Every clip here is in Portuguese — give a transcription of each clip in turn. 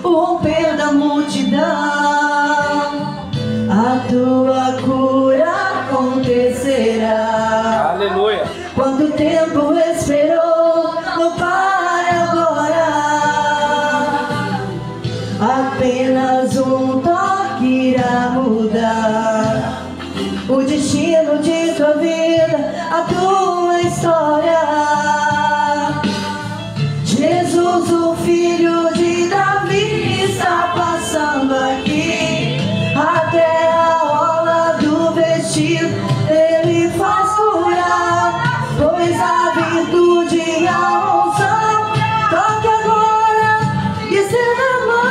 o romper da multidão, a tua cura acontecerá. Aleluia. Quanto tempo esperou, não pare agora. Apenas um toque irá mudar o destino de tua vida, a tua história. Jesus, o filho de Davi, está passando aqui. Até a orla do vestido ele faz curar, pois a virtude e a unção toque agora e estenda a mão.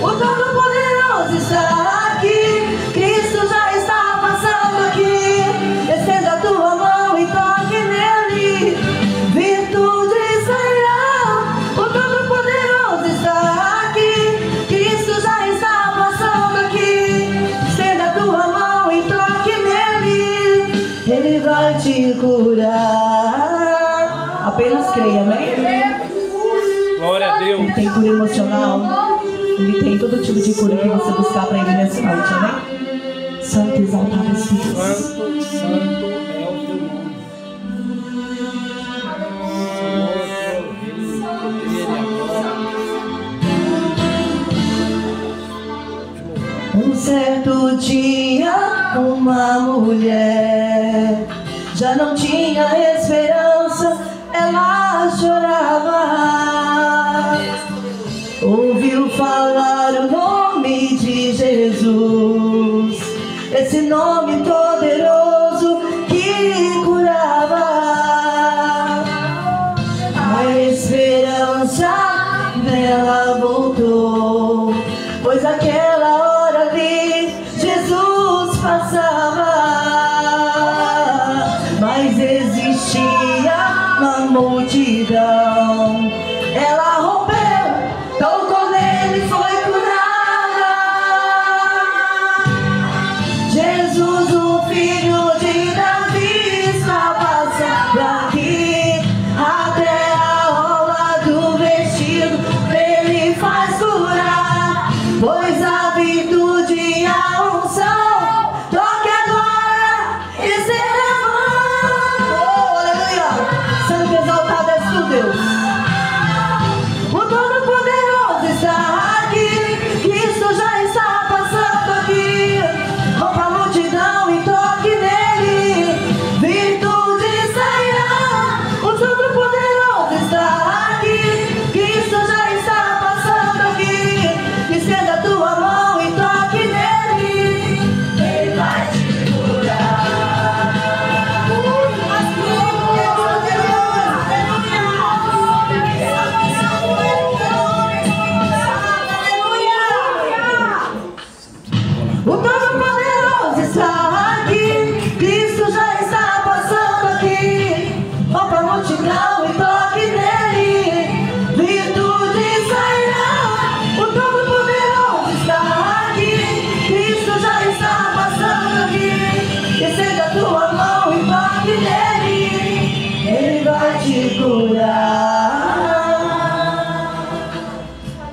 O Todo-Poderoso está aqui, Cristo já está passando aqui. Estenda a tua mão e toque nele, virtude sairá. O Todo-Poderoso está aqui, Cristo já está passando aqui. Estenda a tua mão e toque nele, ele vai te curar. Apenas creia, amém? Glória a Deus. Ele tem cura emocional, ele tem todo tipo de cura que você buscar para ele nessa noite, amém? Santo, exaltado Espírito. Santo, santo é o teu nome. Um certo dia, uma mulher já não tinha esperança, ela chorava. Ouviu falar o nome de Jesus, esse nome poderoso que curava. A esperança dela voltou, pois aquela hora ali Jesus passava. Mas existia uma multidão, ela rompeu, tocou nele, foi curada. Jesus, o filho de Davi, está passando aqui. Até a orla do vestido ele faz curar, pois a virtude e a unção toque agora e estenda a mão. Oh, aleluia! Santo, exaltado és tu, Deus. O Todo-Poderoso está aqui, Cristo já está passando aqui. Rompa a multidão e toque nele, virtude sairá. O Todo-Poderoso está aqui, Cristo já está passando aqui. Estenda a tua mão e toque nele, ele vai te curar. O Todo-Poderoso está aqui, Cristo já está passando aqui. Rompa a multidão e toque nele, virtude sairá. O Todo-Poderoso está aqui, Cristo já está passando aqui. Estenda a tua mão e toque nele, ele vai te curar.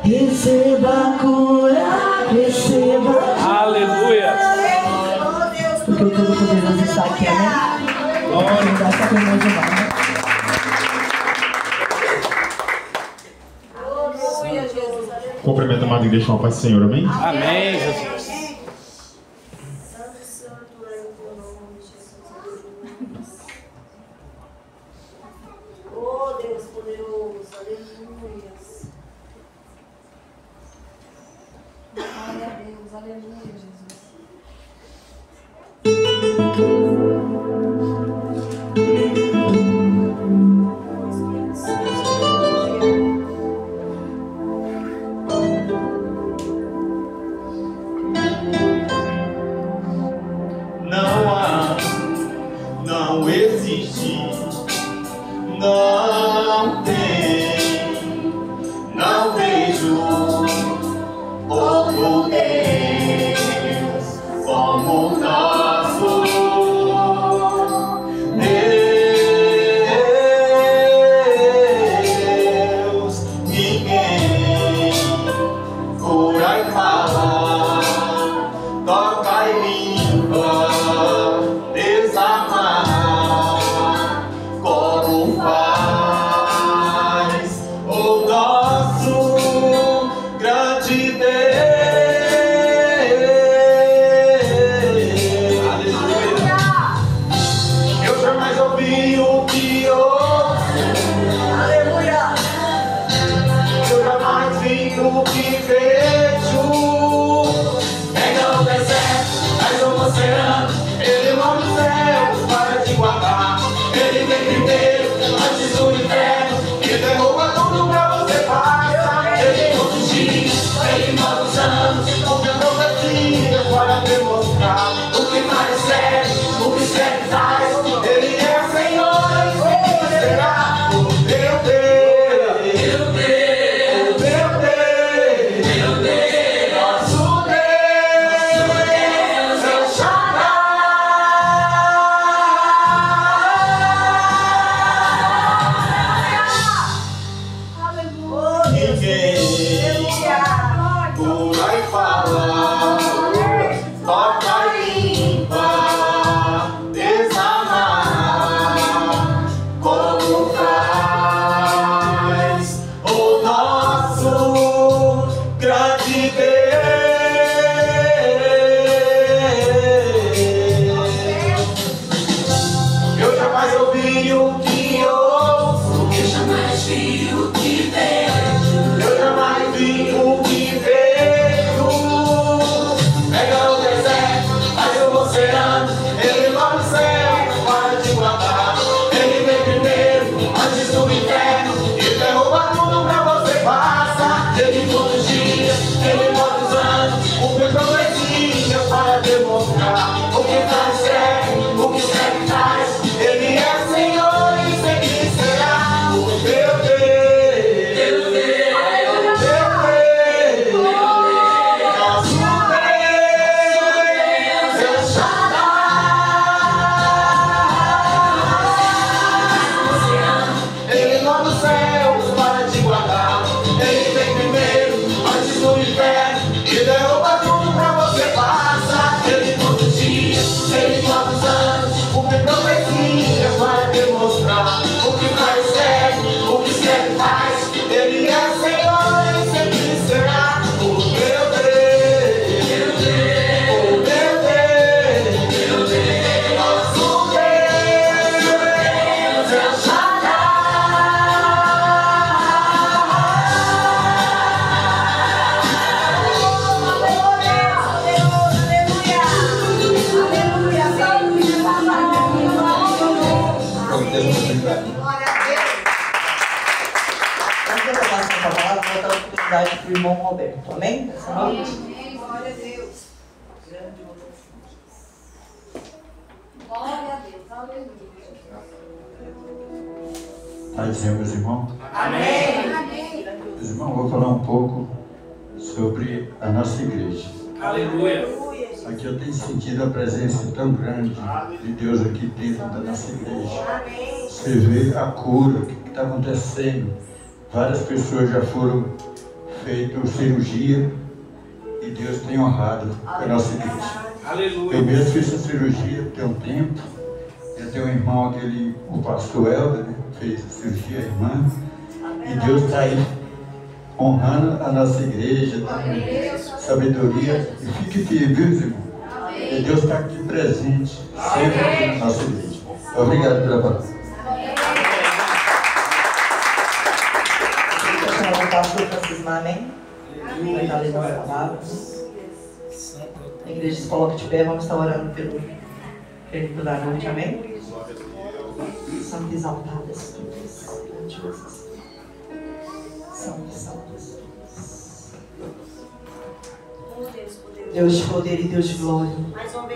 Receba a cura, receba a Aleluia. porque o Todo-Poderoso está aqui, amém? Glória. Dá essa coisa de nós. Cumprimento a amada igreja com a paz do Senhor, amém? Amém, Jesus. Santo, santo é o teu nome, Jesus. Oh, Deus poderoso, aleluia. Glória a Deus, aleluia, Jesus. Não existe, não tem, não vejo outro Deus como o nosso Deus. ouvi o que ouço. Aleluia. Eu jamais vi o que vejo. Pega o deserto, faz o oceano. Ele move os céus para te guardar. Ele vem primeiro, antes do inferno, e derruba tudo pra você passar. Ele todos os dias, ele manda os anos, cumpre profecias para demonstrar o que faz sério, o que serve faz. Ele é Senhor, e será o teu Deus. Meu Deus, meu Deus, meu Deus, nosso Deus, El Shaddai. Ninguém por aí fala, toca e limpa, desamar, como faz o nosso grande Deus. Eu jamais ouvi o que ouço, eu jamais vi o que vejo, eu jamais vi o que vejo. Pega o deserto, faz o oceano, ele move o céu para te guardar. Ele vem primeiro, antes do inferno, e derruba tudo pra você passar. Ele todos os dias, ele move os anos, cumpre profecias para demonstrar o que faz certo, o que serve faz. Ele é Senhor e sempre será o meu Deus. Meu Deus, meu Deus, nosso Deus, El Shaddai. Ele move os céus para te guardar. Ele vem primeiro, antes do inferno, e derruba tudo pra você passar. Ele todos os dias, ele move os anos, cumpre profecias para demonstrar o que faz certo, o que serve faz. Ele é Senhor e sempre será o meu Deus. Meu Deus, o meu Deus, meu Deus, nosso Deus, El Shaddai. Antes de eu passar essa palavra, vou dar a oportunidade para o irmão Roberto. Amém? Essa noite. Glória a Deus. Glória a Deus. Aleluia. Está dizendo, meus irmãos? Amém. Amém. Meus irmãos, eu vou falar um pouco sobre a nossa igreja. Aleluia. Aqui eu tenho sentido a presença tão grande de Deus aqui dentro da nossa igreja. Você vê a cura, o que está acontecendo. Várias pessoas já foram feitas cirurgia e Deus tem honrado a nossa igreja. Eu Aleluia. mesmo fiz essa cirurgia tem um tempo. Eu tenho um irmão, aquele, o pastor Helder, né? Fez a cirurgia, a irmã. E Deus está aí honrando a nossa igreja, dando sabedoria. E fique firme, viu, irmão? E Deus está aqui presente, sempre aqui na nossa igreja. Obrigado pela palavra. Eu chamo o pastor Francisco, amém? Vai estar lendo as palavras. A igreja se coloca de pé, vamos estar orando pelo período da noite, amém? Santo exaltado, Espírito grandioso. Santo Jesus. Deus de poder e Deus de glória.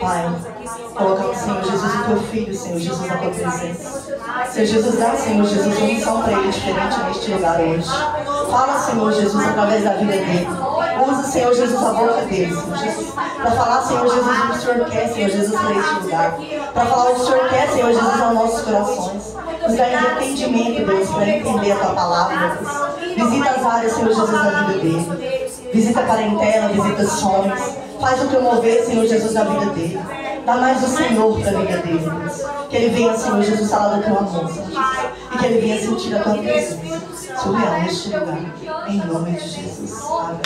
Pai, colocamos, Senhor Jesus, o teu filho, Senhor Jesus, na tua presença. Senhor Jesus, dá, Senhor Jesus, uma unção para ele diferente neste lugar hoje. Fala, Senhor Jesus, através da vida dele. Usa, Senhor Jesus, a boca dele, Senhor Jesus, para falar, Senhor Jesus, o que o Senhor quer, Senhor Jesus, para este lugar. Para falar o que o Senhor quer, Senhor Jesus, aos nossos corações. Nos dá entendimento, Deus, para entender a tua palavra, Deus. Visita as áreas, Senhor Jesus, da vida dele. Visita a parentela, visita sonhos. Faz o teu mover, Senhor Jesus, na vida dele. Dá mais do Senhor para a vida dele, Deus. Que ele venha, Senhor Jesus, falar do teu amor, Senhor Jesus. E que ele venha sentir a tua presença. Surreal neste lugar. Em nome de Jesus. Amém.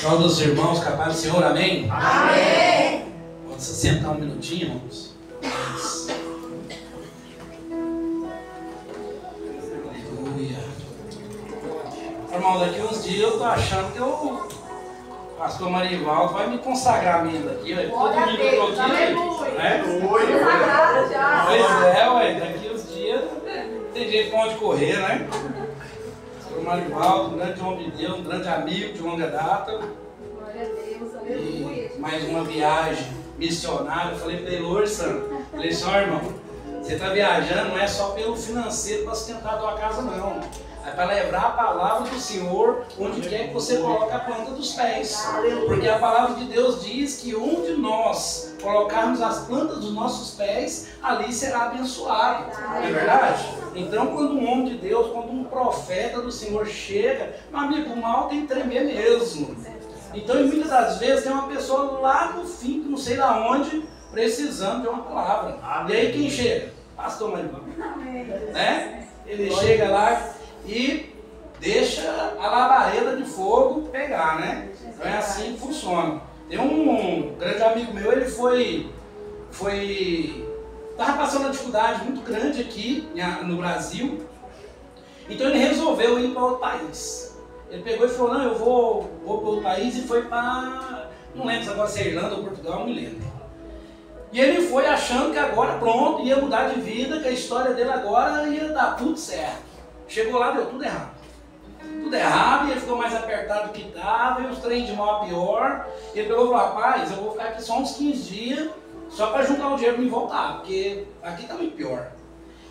Saúde dos irmãos, capaz do Senhor, amém? Amém. Pode se sentar um minutinho, irmãos. Aleluia. Irmão, daqui uns dias eu tô achando que o pastor Marivaldo vai me consagrar mesmo daqui, ué. Todo domingo eu tô aqui, né? Pois é, ué, daqui uns dias tem jeito pra onde correr, né? Pastor Marivaldo, um grande homem de Deus, um grande amigo de longa data. Glória a Deus, E aleluia. mais uma viagem missionária. Eu falei para ele hoje, Sandro. Falei, só irmão, você está viajando não é só pelo financeiro para sustentar a tua casa, não. É para levar a palavra do Senhor onde quer que você coloque a planta dos pés. Porque a palavra de Deus diz que onde nós colocarmos as plantas dos nossos pés, ali será abençoado. Não é verdade? Então, quando um homem de Deus, quando um profeta do Senhor chega, meu amigo, o mal tem que tremer mesmo. Então, muitas das vezes, tem uma pessoa lá no fim, que não sei da onde, precisando de uma palavra. E aí quem chega? Pastor Marivaldo. Né? Ele chega lá e deixa a labareda de fogo pegar, né? Então é assim que funciona. Tem um grande amigo meu, ele estava passando uma dificuldade muito grande aqui no Brasil. Então ele resolveu ir para outro país. Ele pegou e falou, não, eu vou para outro país, e foi para, não lembro se agora se é Irlanda ou Portugal, não me lembro. E ele foi achando que agora pronto, ia mudar de vida, que a história dele agora ia dar tudo certo. Chegou lá, deu tudo errado. Tudo errado, e ele ficou mais apertado do que estava, e os trem de mal a pior. Ele pegou e falou, rapaz, eu vou ficar aqui só uns 15 dias, só para juntar o dinheiro para me voltar, porque aqui está muito pior.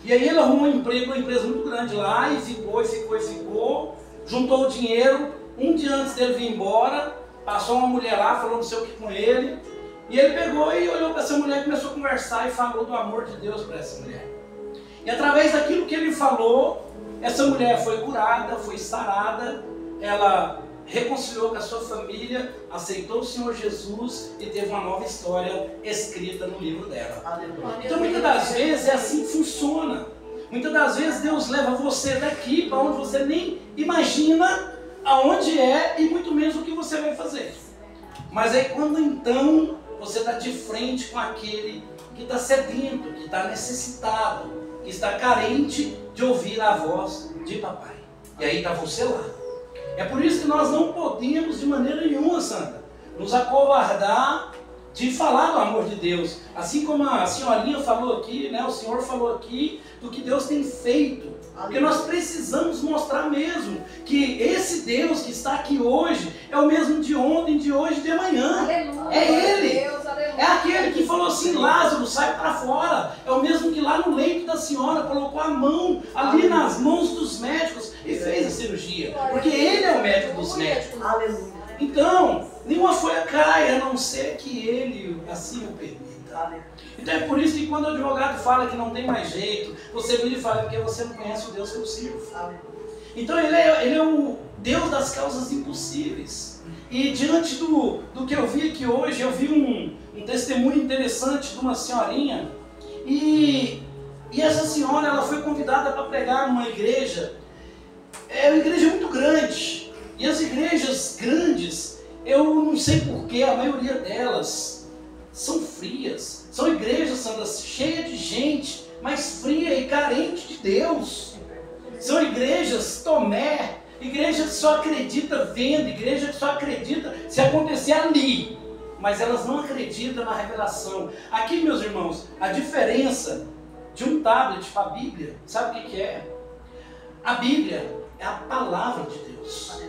E aí ele arrumou um emprego, uma empresa muito grande lá, e ficou. Juntou o dinheiro, um dia antes dele vir embora, passou uma mulher lá, falou não sei o que com ele, e ele pegou e olhou para essa mulher, começou a conversar e falou do amor de Deus para essa mulher. E através daquilo que ele falou, essa mulher foi curada, foi sarada, ela reconciliou com a sua família, aceitou o Senhor Jesus e teve uma nova história escrita no livro dela. Então muitas das vezes é assim que funciona. Muitas das vezes Deus leva você daqui para onde você nem imagina aonde é e muito menos o que você vai fazer. Mas aí quando então você está de frente com aquele que está sedento, que está necessitado, que está carente de ouvir a voz de papai. E aí está você lá. É por isso que nós não podemos de maneira nenhuma, Sandra, nos acovardar de falar do amor de Deus. Assim como a senhorinha falou aqui, né, o senhor falou aqui, do que Deus tem feito. Porque nós precisamos mostrar mesmo que esse Deus que está aqui hoje é o mesmo de ontem, de hoje e de amanhã. Aleluia. É Ele. Deus, aleluia. É aquele que falou assim, Lázaro, sai para fora. É o mesmo que lá no leito da senhora colocou a mão ali nas mãos dos médicos e fez a cirurgia. Porque Ele é o médico dos médicos. Aleluia. Então, nenhuma folha cai, a não ser que Ele assim o permita. Então é por isso que quando o advogado fala que não tem mais jeito, você me fala porque você não conhece o Deus que eu sirvo. Então ele é o Deus das causas impossíveis. E diante do que eu vi aqui hoje, eu vi um testemunho interessante de uma senhorinha. E essa senhora, ela foi convidada para pregar numa igreja. É uma igreja muito grande. E as igrejas grandes, eu não sei porquê, a maioria delas são frias. São igrejas, Sandra, cheias de gente, mas fria e carente de Deus. São igrejas Tomé, igreja que só acredita vendo, igreja que só acredita se acontecer ali. Mas elas não acreditam na revelação. Aqui, meus irmãos, a diferença de um tablet para a Bíblia, sabe o que é? A Bíblia é a palavra de Deus.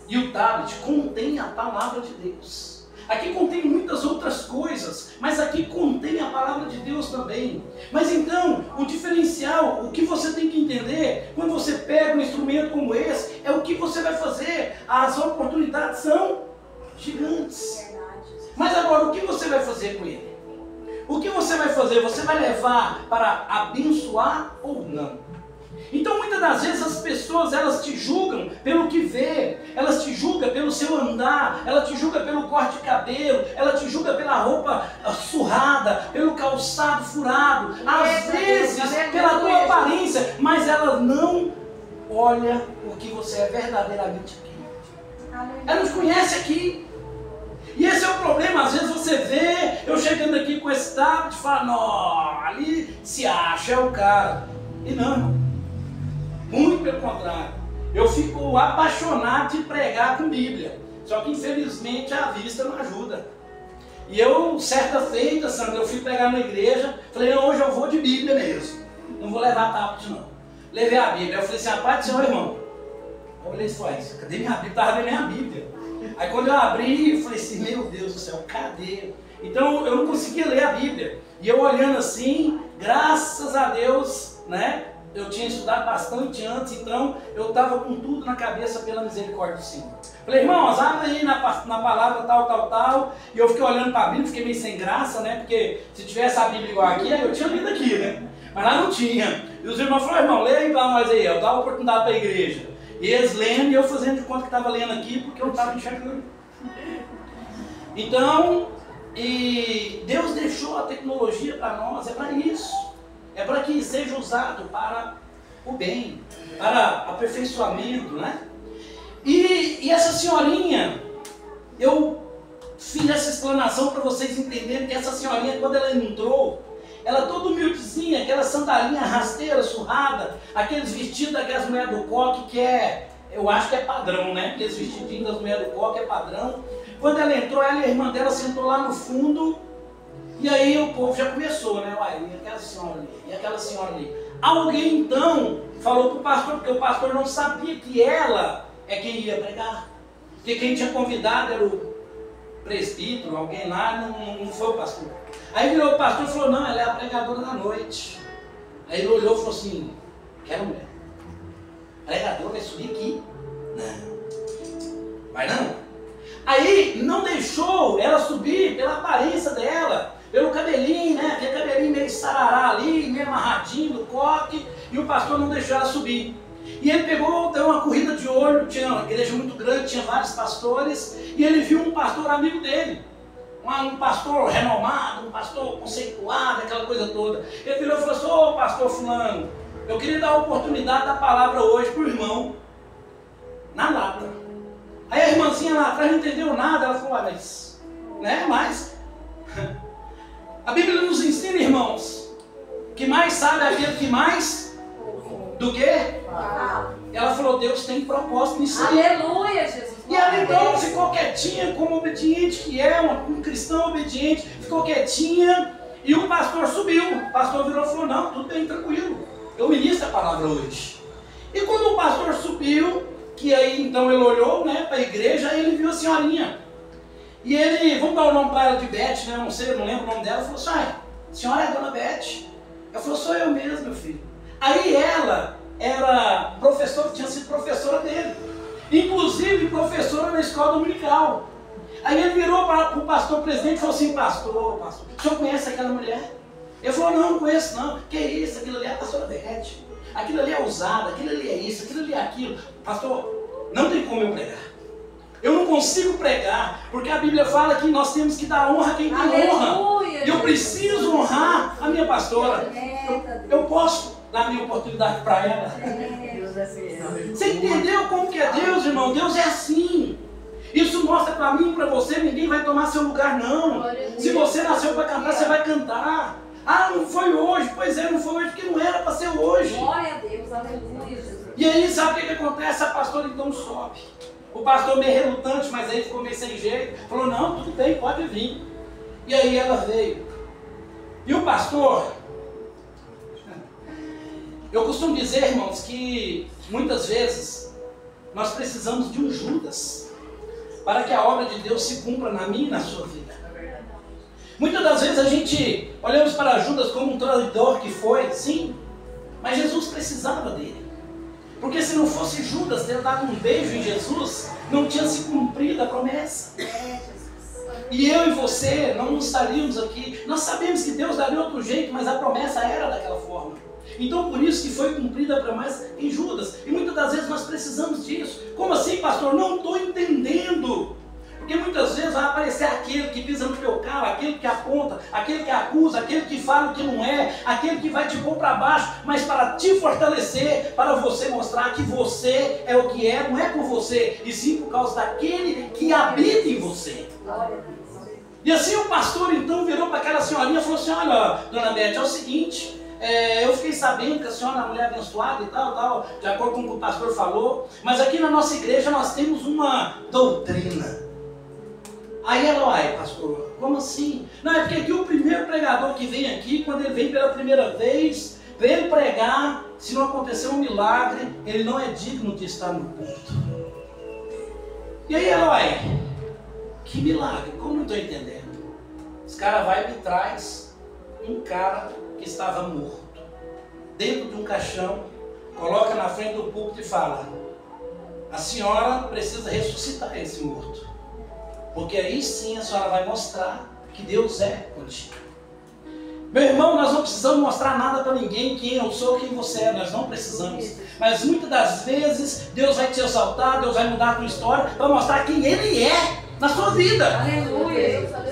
E o tablet contém a palavra de Deus. Aqui contém muitas outras coisas, mas aqui contém a palavra de Deus também. Mas então, o diferencial, o que você tem que entender, quando você pega um instrumento como esse, é o que você vai fazer. As oportunidades são gigantes. Mas agora, o que você vai fazer com ele? O que você vai fazer? Você vai levar para abençoar ou não? Então muitas das vezes as pessoas, elas te julgam pelo que vê, elas te julgam pelo seu andar, ela te julga pelo corte de cabelo, ela te julga pela roupa surrada, pelo calçado furado, às vezes pela tua aparência, mas ela não olha o que você é verdadeiramente aqui. Ela não te conhece aqui. chegando aqui com esse tablet e fala, não, ali se acha, é o cara. E não, irmão. Muito pelo contrário. Eu fico apaixonado de pregar com Bíblia. Só que infelizmente a vista não ajuda. E eu, certa feita, Sandra, eu fui pregar na igreja, falei, não, hoje eu vou de Bíblia mesmo. Não vou levar tablet não. Levei a Bíblia. Eu falei assim, a paz do Senhor, irmão. Eu olhei isso, cadê minha Bíblia? Estava vendo minha Bíblia. Aí quando eu abri, eu falei assim, meu Deus do céu, cadê? Então eu não conseguia ler a Bíblia. E eu olhando assim, graças a Deus, né? Eu tinha estudado bastante antes, então eu estava com tudo na cabeça pela misericórdia do Senhor. Falei, irmãos, abre aí na palavra tal. E eu fiquei olhando para a Bíblia, fiquei meio sem graça, né? Porque se tivesse a Bíblia igual aqui, eu tinha lido aqui, né? Mas lá não tinha. E os irmãos falaram, irmão, lê aí para nós aí, eu dava oportunidade para a igreja. E eles lendo e eu fazendo de conta que estava lendo aqui, porque eu não estava enxergando. Então, e Deus deixou a tecnologia para nós, é para isso. É para que seja usado para o bem, para aperfeiçoamento, né? E essa senhorinha, eu fiz essa explanação para vocês entenderem que essa senhorinha, quando ela entrou, ela toda humildezinha, aquela sandalinha rasteira, surrada, aqueles vestidos daquelas mulheres do coque que eu acho que é padrão, né? Aqueles vestidinhos das mulheres do coque é padrão. Quando ela entrou, ela e a irmã dela sentou lá no fundo. E aí o povo já começou, né? Uai, e aquela senhora ali? E aquela senhora ali? Alguém então falou para o pastor, porque o pastor não sabia que ela é quem ia pregar. Porque quem tinha convidado era o presbítero, alguém lá, não foi o pastor. Aí virou o pastor e falou, não, ela é a pregadora da noite. Aí ele olhou e falou assim, quero mulher. Pregadora vai subir aqui? Não. Vai não? Aí não deixou ela subir pela aparência dela. Pelo cabelinho, né? Aquele cabelinho meio sarará ali, meio amarradinho do coque, e o pastor não deixou ela subir. E ele pegou, deu uma corrida de olho, tinha uma igreja muito grande, tinha vários pastores, e ele viu um pastor amigo dele, um pastor renomado, um pastor conceituado, aquela coisa toda. Ele virou e falou assim, ô pastor fulano, eu queria dar a oportunidade da palavra hoje para o irmão, na lata. Aí a irmãzinha lá atrás não entendeu nada, ela falou, mas... A Bíblia nos ensina, irmãos, que mais sabe aquele que mais do que? Ela falou, Deus tem propósito nisso aí. Aleluia, Jesus. E ela então ficou quietinha, como obediente que é, um cristão obediente, ficou quietinha, e o pastor subiu. O pastor virou e falou, não, tudo bem, tranquilo, eu ministro a palavra hoje. E quando o pastor subiu, que aí então ele olhou, né, para a igreja, aí ele viu a senhorinha. E ele, vamos dar o nome para ela de Beth, né? Não sei, eu não lembro o nome dela. Falou assim, a senhora é a dona Beth? Ela falou, sou eu mesmo, meu filho. Aí ela era professora, tinha sido professora dele. Inclusive professora na escola dominical. Aí ele virou para o pastor presidente e falou assim, pastor, o senhor conhece aquela mulher? Ele falou, não conheço não. Que isso? Aquilo ali é a pastora Beth. Aquilo ali é usado, aquilo ali é isso, aquilo ali é aquilo. Pastor, não tem como eu pregar. Eu não consigo pregar, porque a Bíblia fala que nós temos que dar honra a quem tem honra. E eu preciso honrar a minha pastora. Eu posso dar a minha oportunidade para ela. Você entendeu como que é Deus, irmão? Deus é assim. Isso mostra para mim e para você, ninguém vai tomar seu lugar, não. Se você nasceu para cantar, você vai cantar. Ah, não foi hoje. Pois é, não foi hoje, porque não era para ser hoje. Glória a Deus, aleluia, Jesus. E aí, sabe o que acontece? A pastora então sobe. O pastor meio relutante, mas aí ficou meio sem jeito. Falou, não, tudo bem, pode vir. E aí ela veio. E o pastor... Eu costumo dizer, irmãos, que muitas vezes nós precisamos de um Judas para que a obra de Deus se cumpra na minha e na sua vida. Muitas das vezes a gente olhamos para Judas como um traidor que foi, sim, mas Jesus precisava dele. Porque se não fosse Judas ter dado um beijo em Jesus, não tinha se cumprido a promessa. E eu e você não estaríamos aqui. Nós sabemos que Deus daria outro jeito, mas a promessa era daquela forma. Então por isso que foi cumprida a promessa em Judas. E muitas das vezes nós precisamos disso. Como assim, pastor? Não estou entendendo. Porque muitas vezes vai aparecer aquele que pisa no teu carro, aquele que aponta, aquele que acusa, aquele que fala o que não é, aquele que vai te pôr para baixo, mas para te fortalecer, para você mostrar que você é o que é, não é por você, e sim por causa daquele que habita em você. E assim o pastor então virou para aquela senhorinha e falou assim: olha, dona Beth, é o seguinte, eu fiquei sabendo que a senhora é uma mulher abençoada e tal, de acordo com o que o pastor falou, mas aqui na nossa igreja nós temos uma doutrina. Aí ela, uai, pastor, como assim? Não, é porque aqui o primeiro pregador que vem aqui, quando ele vem pela primeira vez, para ele pregar, se não acontecer um milagre, ele não é digno de estar no culto. E aí ela, uai, que milagre, como não estou entendendo? Os caras vão e traz um cara que estava morto, dentro de um caixão, coloca na frente do púlpito e fala: a senhora precisa ressuscitar esse morto, porque aí sim a senhora vai mostrar que Deus é contigo. Meu irmão, nós não precisamos mostrar nada para ninguém, quem eu sou, quem você é, nós não precisamos. Mas muitas das vezes Deus vai te exaltar, Deus vai mudar a tua história para mostrar quem Ele é na sua vida. Aleluia.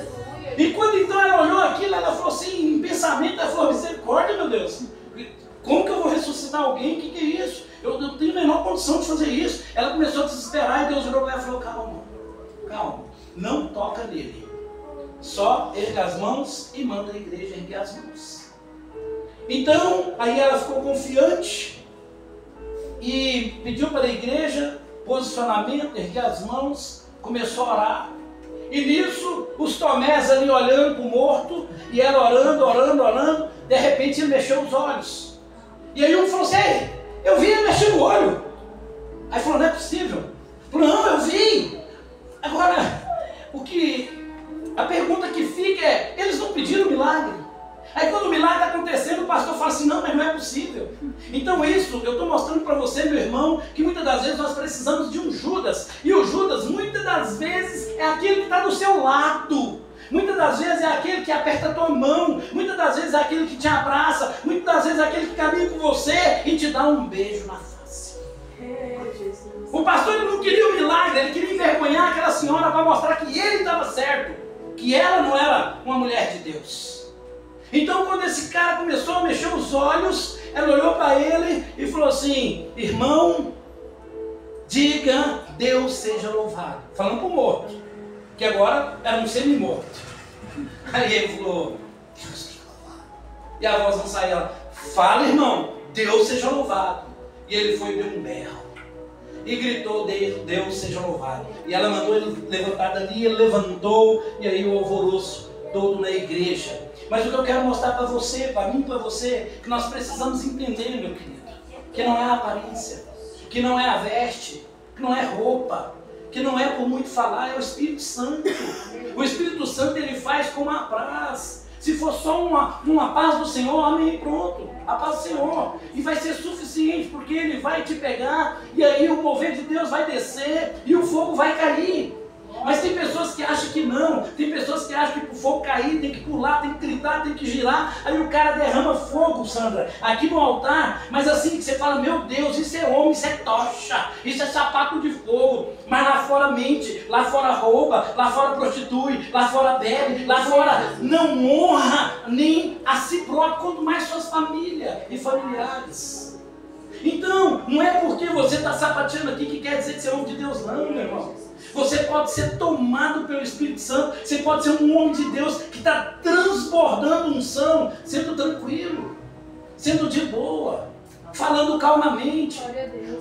E quando então ela olhou aquilo, ela falou assim, em pensamento, ela falou: misericórdia, meu Deus, como que eu vou ressuscitar alguém? O que é isso? Eu não tenho a menor condição de fazer isso. Ela começou a desesperar e Deus olhou para ela e falou: calma, não toca nele. Só erga as mãos e manda a igreja erguer as mãos. Então, aí ela ficou confiante e pediu para a igreja posicionamento, erguer as mãos, começou a orar. E nisso, os Tomés ali olhando para o morto, e ela orando, de repente ele mexeu os olhos. E aí um falou assim: ei, eu vi ele mexer o olho. Aí falou: não é possível. Falou: não, eu vi. Agora, a pergunta que fica é: eles não pediram milagre? Aí quando o milagre está acontecendo, o pastor fala assim: não, mas não é possível. Então isso, eu estou mostrando para você, meu irmão, que muitas das vezes nós precisamos de um Judas. E o Judas, muitas das vezes, é aquele que está do seu lado. Muitas das vezes é aquele que aperta a tua mão. Muitas das vezes é aquele que te abraça. Muitas das vezes é aquele que caminha com você e te dá um beijo na face. O pastor ele não queria o milagre, ele queria envergonhar aquela senhora para mostrar que ele estava certo, que ela não era uma mulher de Deus. Então quando esse cara começou a mexer os olhos, ela olhou para ele e falou assim: irmão, diga Deus seja louvado. Falando para o morto, que agora era um semi-morto. Aí ele falou: Deus seja louvado. E a voz não saía, ela: fala, irmão, Deus seja louvado. E ele foi e deu um berro e gritou: Deus seja louvado. E ela mandou ele levantar dali, ele levantou, e aí o alvoroço todo na igreja. Mas o que eu quero mostrar para você, para mim, para você, que nós precisamos entender, meu querido, que não é a aparência, que não é a veste, que não é roupa, que não é por muito falar, é o Espírito Santo. O Espírito Santo ele faz como apraz. Se for só uma paz do Senhor, amém, pronto, a paz do Senhor, e vai ser suficiente, porque Ele vai te pegar, e aí o mover de Deus vai descer, e o fogo vai cair. Mas tem pessoas que acham que não, tem pessoas que acham que para o fogo cair tem que pular, tem que gritar, tem que girar, aí o cara derrama fogo, Sandra, aqui no altar, mas assim que você fala: meu Deus, isso é homem, isso é tocha, isso é sapato de fogo, mas lá fora mente, lá fora rouba, lá fora prostitui, lá fora bebe, lá fora não honra nem a si próprio, quanto mais suas famílias e familiares. Então, não é porque você está sapateando aqui que quer dizer que você é homem de Deus, não, meu irmão. Você pode ser tomado pelo Espírito Santo, você pode ser um homem de Deus que está transbordando unção, sendo tranquilo, sendo de boa, falando calmamente.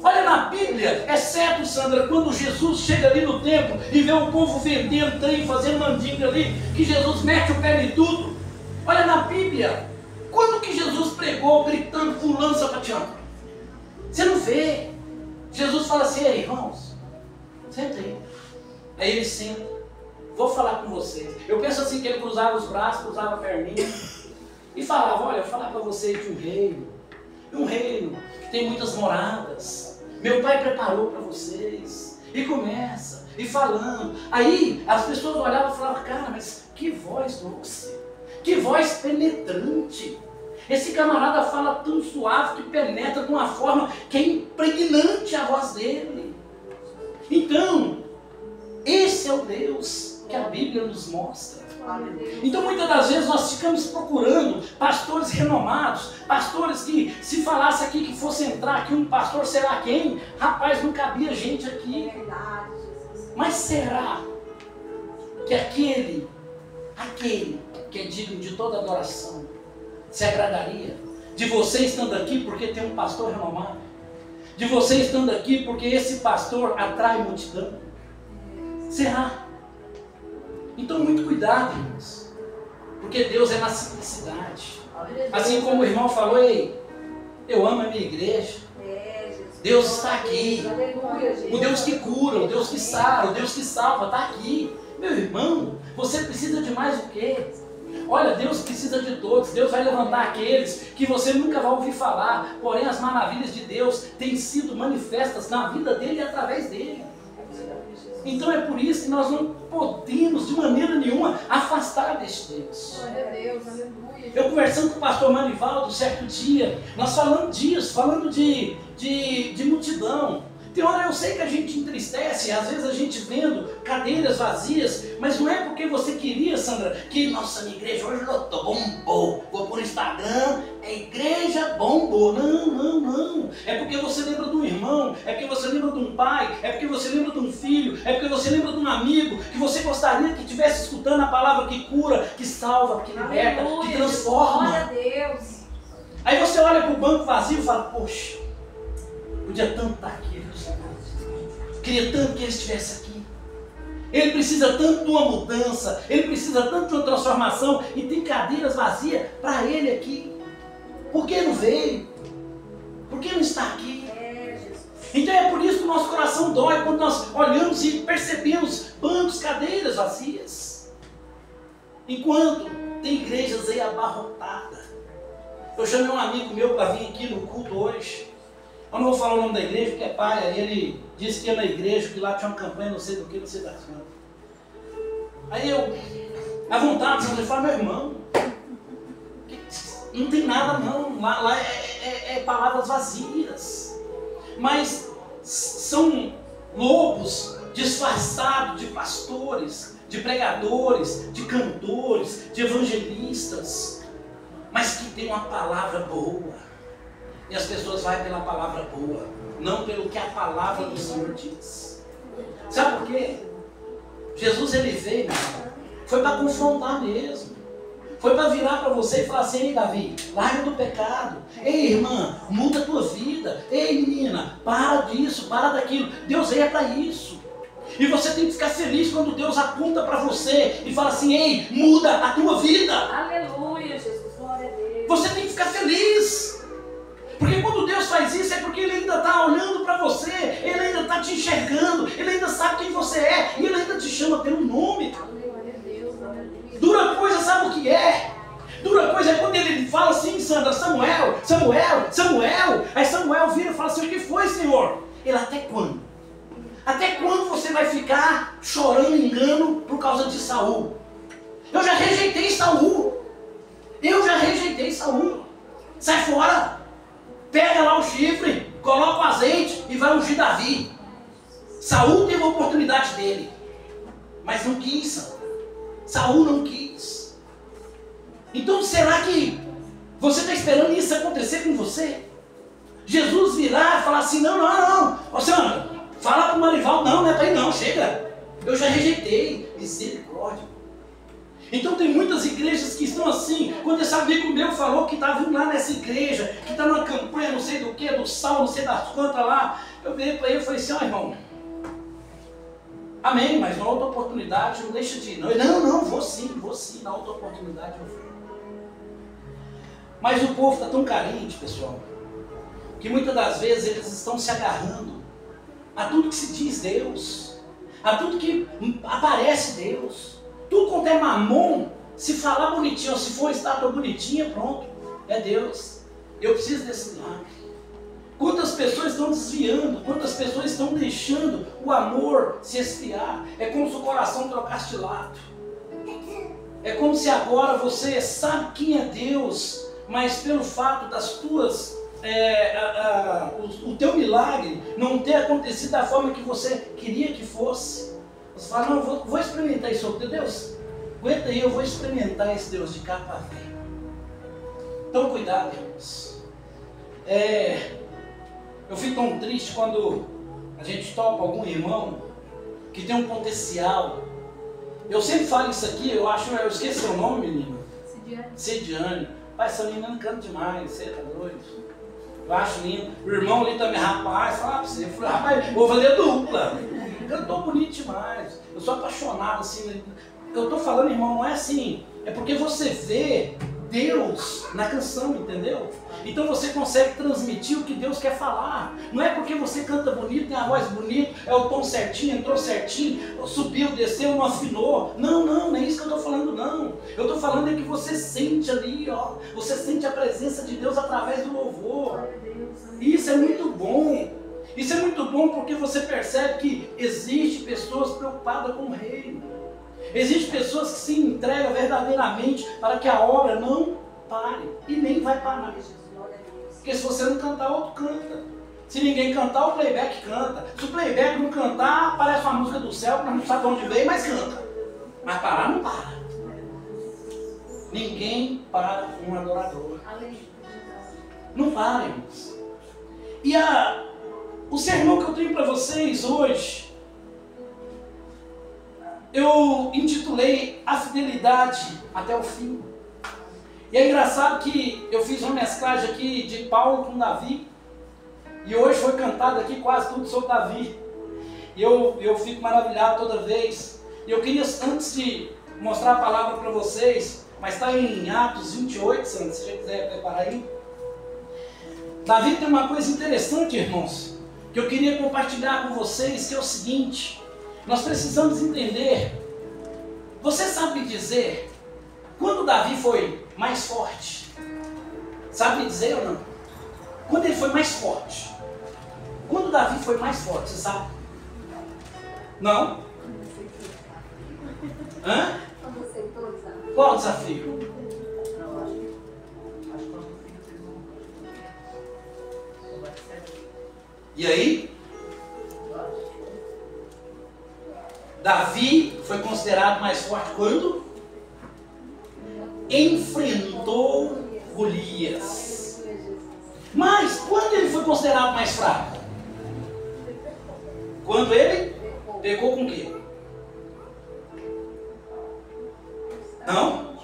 Olha na Bíblia, é certo, Sandra, quando Jesus chega ali no templo e vê o povo vendendo trem, fazendo mandinga ali, que Jesus mete o pé em tudo. Olha na Bíblia, quando que Jesus pregou gritando, pulando, sapateando? Você não vê. Jesus fala assim: ei, irmãos, senta aí. Aí ele senta: vou falar com vocês. Eu penso assim, que ele cruzava os braços, cruzava a perninha e falava: olha, eu vou falar para vocês de um reino que tem muitas moradas. Meu pai preparou para vocês. E começa, e falando. Aí as pessoas olhavam e falavam: cara, mas que voz doce, que voz penetrante. Esse camarada fala tão suave que penetra de uma forma que é impregnante a voz dele. Então, esse é o Deus que a Bíblia nos mostra. Então muitas das vezes nós ficamos procurando pastores renomados, pastores que, se falasse aqui que fosse entrar aqui um pastor, será quem? Rapaz, não cabia gente aqui. Mas será que aquele aquele que é digno de toda adoração, se agradaria de você estando aqui porque tem um pastor renomado, de você estando aqui porque esse pastor atrai multidão? Será? Então muito cuidado, irmãos, porque Deus é na simplicidade. Assim como o irmão falou, ei, eu amo a minha igreja. Deus está aqui. O Deus que cura, o Deus que sara, o Deus que salva está aqui. Meu irmão, você precisa de mais o quê? Olha, Deus precisa de todos. Deus vai levantar aqueles que você nunca vai ouvir falar. Porém, as maravilhas de Deus têm sido manifestas na vida dele e através dele. Então é por isso que nós não podemos de maneira nenhuma afastar deste Deus. Eu conversando com o pastor Manivaldo certo dia, nós falando disso, falando de multidão. Tem hora eu sei que a gente entristece, às vezes a gente vendo cadeiras vazias, mas não é porque você queria, Sandra, que nossa, minha igreja hoje lotou, bombou, vou pôr no Instagram, é igreja bombou. Não. É porque você lembra de um irmão, é porque você lembra de um pai, é porque você lembra de um filho, é porque você lembra de um amigo, que você gostaria que estivesse escutando a palavra que cura, que salva, que liberta, que transforma. Glória a Deus. Aí você olha para o banco vazio e fala, poxa, podia tanto estar aqui, Deus. Queria tanto que ele estivesse aqui. Ele precisa tanto de uma mudança, ele precisa tanto de uma transformação, e tem cadeiras vazias para ele aqui. Por que não veio? Por que não está aqui? Então é por isso que o nosso coração dói quando nós olhamos e percebemos bancos, cadeiras vazias. Enquanto tem igrejas aí abarrotadas. Eu chamei um amigo meu para vir aqui no culto hoje. Eu não vou falar o nome da igreja, porque é pai, aí ele disse que ia na igreja, que lá tinha uma campanha, não sei do que, não sei das quantas. Aí eu, à vontade, eu falei, meu irmão, não tem nada não, lá é palavras vazias. Mas são lobos disfarçados de pastores, de pregadores, de cantores, de evangelistas, mas que tem uma palavra boa. E as pessoas vão pela palavra boa, não pelo que a palavra do Senhor diz. Sabe por quê? Jesus ele veio, foi para confrontar mesmo. Foi para virar para você e falar assim, ei Davi, larga do pecado. Ei irmã, muda a tua vida. Ei menina, para disso, para daquilo. Deus é para isso. E você tem que ficar feliz quando Deus aponta para você e fala assim, ei, muda a tua vida. Aleluia, Jesus, glória a Deus. Você tem que ficar feliz. Porque quando Deus faz isso é porque Ele ainda está olhando para você, Ele ainda está te enxergando, Ele ainda sabe quem você é e Ele ainda te chama pelo nome. Glória a Deus, glória a Deus. Dura coisa, sabe o que é? Dura coisa é quando Ele fala assim, Sandra, Samuel. Aí Samuel vira e fala assim, o que foi, Senhor? Ele, até quando? Até quando você vai ficar chorando engano por causa de Saul? Eu já rejeitei Saul. Sai fora. Pega lá o chifre, coloca o azeite e vai ungir Davi. Saul teve a oportunidade dele, mas não quis. Saul não quis. Então será que você está esperando isso acontecer com você? Jesus virar e falar assim, não. Ô Sandra, fala para o Manivaldo, não é para ir não, chega. Eu já rejeitei, misericórdia. Então tem muitas igrejas que estão assim. Quando esse amigo meu falou que estava indo lá nessa igreja, que está numa campanha não sei do que, do sal, não sei das quantas lá, eu virei para ele e falei assim, irmão, amém, mas na outra oportunidade não deixa de ir. Não, vou sim, na outra oportunidade eu vou. Mas o povo está tão carente, pessoal, que muitas das vezes eles estão se agarrando a tudo que se diz Deus, a tudo que aparece Deus. Tudo quanto é mamon, se falar bonitinho, ou se for estátua bonitinha, pronto, é Deus. Eu preciso desse milagre. Quantas pessoas estão desviando, quantas pessoas estão deixando o amor se esfriar. É como se o coração trocasse de lado. É como se agora você sabe quem é Deus, mas pelo fato das tuas, o teu milagre não ter acontecido da forma que você queria que fosse. Você fala, não, vou experimentar isso. Deus, aguenta aí, eu vou experimentar esse Deus de capa a fé. Então cuidado, irmãos. Eu fico tão triste quando a gente topa algum irmão que tem um potencial, Eu sempre falo isso aqui, eu esqueci seu nome, menina. Cidiane. Cidiane. Pai, essa menina canta demais, você tá doido? Eu acho lindo. O irmão ali também, rapaz, fala pra você. Eu falei, rapaz, vou fazer dupla. Cantou bonito demais. Eu sou apaixonado assim. Eu tô falando, irmão, não é assim. É porque você vê Deus na canção, entendeu? Então você consegue transmitir o que Deus quer falar. Não é porque você canta bonito, tem a voz bonita, é o tom certinho, entrou certinho, subiu, desceu, não afinou. Não, não é isso que eu estou falando, não. Eu estou falando é que você sente ali, ó. Você sente a presença de Deus através do louvor. E isso é muito bom. Isso é muito bom porque você percebe que existe pessoas preocupadas com o reino. Existem pessoas que se entregam verdadeiramente para que a obra não pare. E nem vai parar. Porque se você não cantar, outro canta. Se ninguém cantar, o playback canta. Se o playback não cantar, aparece uma música do céu, que nós não sabemos de onde veio, mas canta. Mas parar não para. Ninguém para um adorador. Não para, irmãos. E o sermão que eu tenho para vocês hoje, eu intitulei A Fidelidade até o Fim. E é engraçado que eu fiz uma mesclagem aqui de Paulo com Davi. E hoje foi cantado aqui quase tudo sobre Davi. E eu fico maravilhado toda vez. E eu queria, antes de mostrar a palavra para vocês, mas está em Atos 28, se você já quiser preparar aí. Davi tem uma coisa interessante, irmãos, que eu queria compartilhar com vocês, que é o seguinte. Nós precisamos entender. Você sabe dizer quando Davi foi mais forte? Sabe dizer ou não? Quando ele foi mais forte? Quando Davi foi mais forte, você sabe? Não? Hã? Qual o desafio? E aí? Davi foi considerado mais forte quando enfrentou Golias. Mas quando ele foi considerado mais fraco? Quando ele pecou com o quê? Não?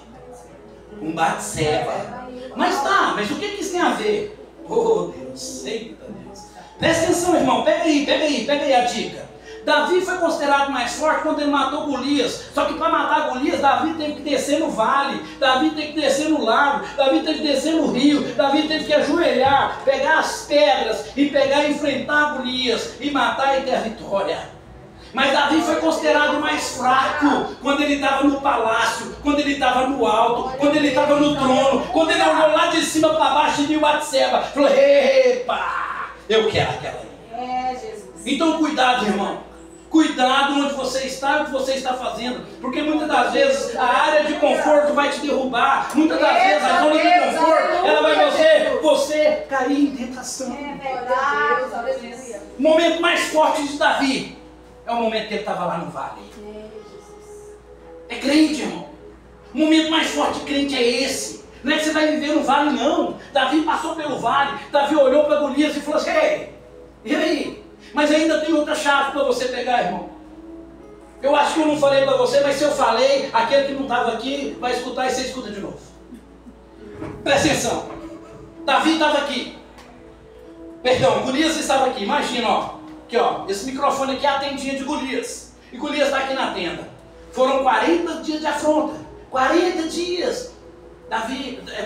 Com Batseba. Mas o que isso tem a ver? Oh Deus, eita Deus. Presta atenção, irmão, pega aí a dica. Davi foi considerado mais forte quando ele matou Golias. Só que para matar Golias, Davi teve que descer no vale, Davi teve que descer no lago, Davi teve que descer no rio, Davi teve que ajoelhar, pegar as pedras e enfrentar Golias e matar e ter a vitória. Mas Davi foi considerado mais fraco quando ele estava no palácio, quando ele estava no alto, quando ele estava no trono, quando ele olhou lá de cima para baixo e viu Batseba, falou: epa, eu quero aquela aí. Jesus. Então cuidado, irmão. Cuidado onde você está e o que você está fazendo. Porque muitas das vezes a área de conforto vai te derrubar. Muitas das vezes a zona de conforto ela vai fazer você cair em tentação. O momento mais forte de Davi é o momento que ele estava lá no vale. É crente, irmão. O momento mais forte de crente é esse. Não é que você vai viver no vale, não. Davi passou pelo vale. Davi olhou para Golias e falou assim: ei, e aí? Mas ainda tem outra chave para você pegar, irmão. Eu acho que eu não falei para você, mas se eu falei, aquele que não estava aqui vai escutar e você escuta de novo. Presta atenção. Davi estava aqui. Perdão, Golias estava aqui. Imagina, ó. Aqui, ó. Esse microfone aqui é a tendinha de Golias. E Golias está aqui na tenda. Foram 40 dias de afronta. 40 dias.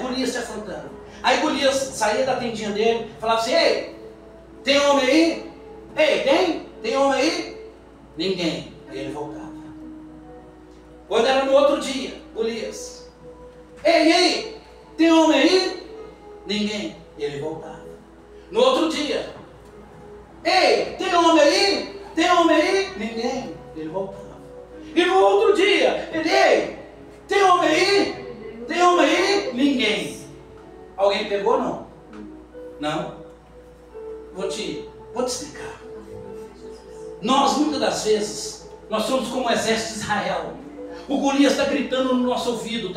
Golias se afrontando. Aí Golias saía da tendinha dele, falava assim: ei, tem homem aí? Ei, tem homem aí? Ninguém. Aí ele voltava. Quando era no outro dia, Golias: ei, tem homem aí? Ninguém. E ele voltava. No outro dia: ei, tem homem aí? Tem homem aí? Ninguém. Ele voltava. E no outro dia, ele: ei, tem homem aí? Tem homem aí? Ninguém. Alguém pegou? Não. Não? Vou te explicar. Nós, muitas das vezes, nós somos como o exército de Israel. O Golias está gritando no nosso ouvido,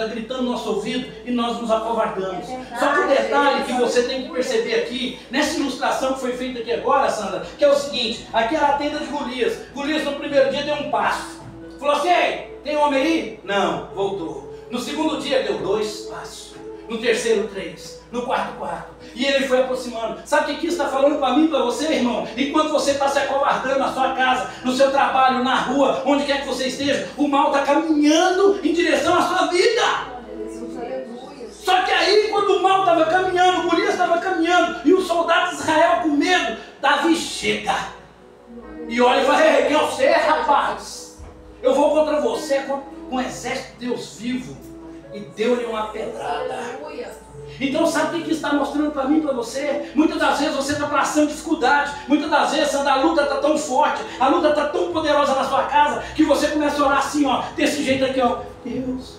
e nós nos acovardamos. Só que o detalhe que você tem que perceber aqui, nessa ilustração que foi feita aqui agora, Sandra, que é o seguinte: aqui era a tenda de Golias. Golias no primeiro dia deu um passo. Falou assim: ei, tem homem aí? Não, voltou. No segundo dia deu 2 passos. No terceiro 3. No quarto 4. E ele foi aproximando. Sabe o que isso está falando para mim e para você, irmão? Enquanto você está se acovardando na sua casa, no seu trabalho, na rua, onde quer que você esteja, o mal está caminhando em direção à sua vida. Só que aí, quando o mal estava caminhando, o Golias estava caminhando, e os soldados de Israel com medo, Davi chega. E olha e fala: ei, quem você é, rapaz? Eu vou contra você com o exército de Deus vivo. E deu-lhe uma pedrada. Então sabe o que está mostrando para mim e para você? Muitas das vezes você está passando dificuldade. Muitas das vezes a luta está tão forte, a luta está tão poderosa na sua casa, que você começa a orar assim, ó, desse jeito aqui, ó. Deus,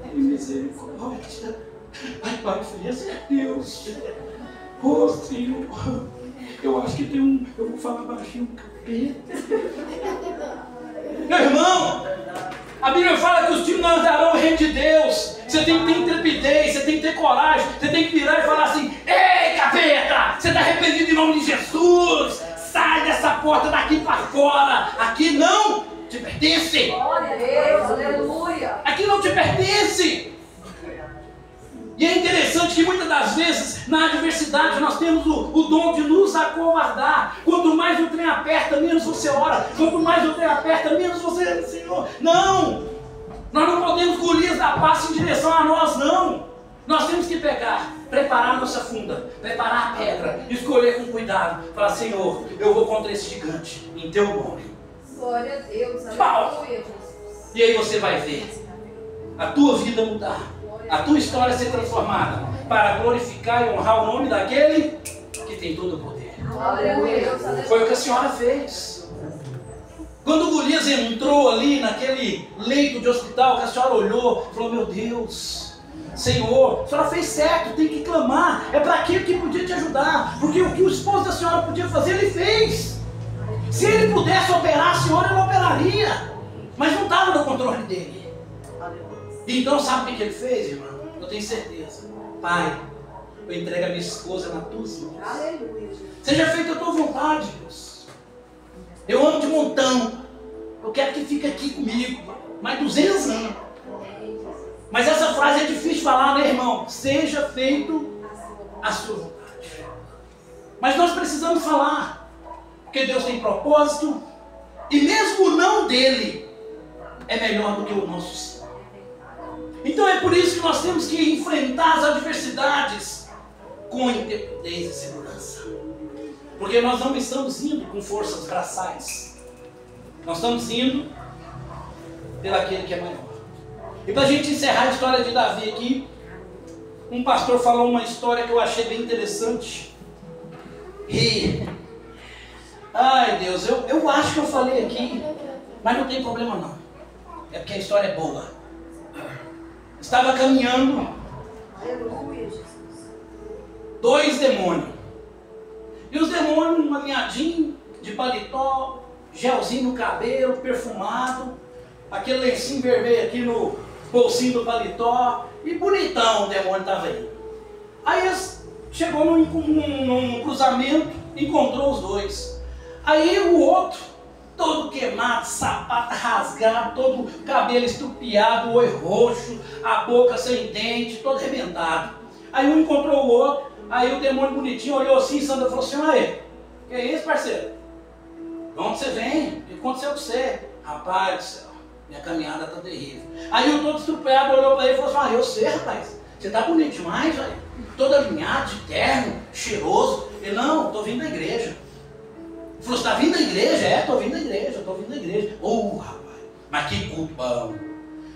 tem misericórdia. Ai, Pai, fez Deus. Oh, Senhor, eu acho que tem um, eu vou falar baixinho, capeta. Meu irmão, a Bíblia fala que os times não andarão no reino de Deus. Você tem que ter intrepidez, você tem que ter coragem, você tem que virar e falar assim: ei, capeta, você está arrependido em nome de Jesus, sai dessa porta daqui para fora, aqui não te pertence. Glória a Deus, aleluia. Aqui não te pertence. E é interessante que muitas das vezes, na adversidade, nós temos o dom de nos acovardar. Quanto mais o trem aperta, menos você ora. Quanto mais o trem aperta, menos você... Senhor, não! Nós não podemos Golias dar passo em direção a nós, não. Nós temos que pegar, preparar a nossa funda, preparar a pedra, escolher com cuidado. Falar: Senhor, eu vou contra esse gigante, em teu nome. Glória a Deus, aleluia, Jesus. E aí você vai ver a tua vida mudar. A tua história ser transformada para glorificar e honrar o nome daquele que tem todo o poder. Foi o que a senhora fez. Quando o Golias entrou ali naquele leito de hospital, que a senhora olhou e falou: meu Deus, Senhor, a senhora fez certo, tem que clamar. É para aquilo que podia te ajudar. Porque o que o esposo da senhora podia fazer, ele fez. Se ele pudesse operar, a senhora não operaria. Mas não estava no controle dele. Então sabe o que ele fez, irmão? Eu tenho certeza. Pai, eu entrego a minha esposa nas tuas mãos. Aleluia. Seja feita a tua vontade, Deus. Eu amo de montão. Eu quero que fique aqui comigo mais 200 anos. Mas essa frase é difícil de falar, né, irmão? Seja feito a sua vontade. Mas nós precisamos falar. Porque Deus tem propósito. E mesmo o não dele é melhor do que o nosso sim. Então é por isso que nós temos que enfrentar as adversidades com intrepidez e segurança. Porque nós não estamos indo com forças braçais. Nós estamos indo pelaquele que é maior. E para a gente encerrar a história de Davi aqui, um pastor falou uma história que eu achei bem interessante. E... ai Deus, eu acho que eu falei aqui, mas não tem problema não. É porque a história é boa. Estava caminhando 2 demônios. E os demônios, um alinhadinho de paletó, gelzinho no cabelo, perfumado, aquele lencinho vermelho aqui no bolsinho do paletó, e bonitão o demônio estava aí. Aí eles chegou num cruzamento, encontrou os 2. Aí o outro, todo queimado, sapato rasgado, todo cabelo estrupiado, o olho roxo, a boca sem dente, todo arrebentado. Aí um encontrou o outro, aí o demônio bonitinho olhou assim, Sandra falou assim: aí, que é isso, parceiro? De onde você vem? O que aconteceu com você? Rapaz do céu, minha caminhada está terrível. Aí o todo estrupiado olhou para ele e falou assim: eu sei, rapaz, você tá bonito demais, velho. Todo alinhado, de terno, cheiroso. Ele: não, estou vindo da igreja. Ele falou: você está vindo da igreja? É, estou vindo da igreja, estou vindo da igreja. Rapaz, mas que culpão.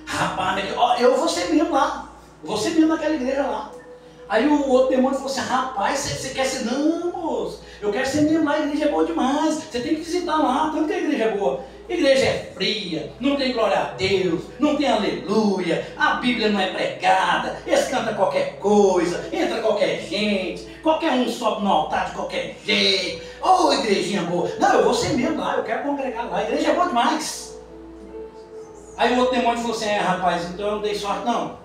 Rapaz, eu vou ser mesmo lá. Eu vou ser mesmo naquela igreja lá. Aí o outro demônio falou assim: rapaz, você quer ser? Não, moço, eu quero ser mesmo lá, a igreja é boa demais. Você tem que visitar lá, tanto que a igreja é boa. A igreja é fria, não tem glória a Deus, não tem aleluia, a Bíblia não é pregada, eles cantam qualquer coisa, entra qualquer gente, qualquer um sobe no altar de qualquer jeito. Igrejinha boa. Não, eu vou ser mesmo lá, eu quero congregar lá, a igreja é boa demais. Aí o outro demônio falou assim: rapaz, então eu não dei sorte não.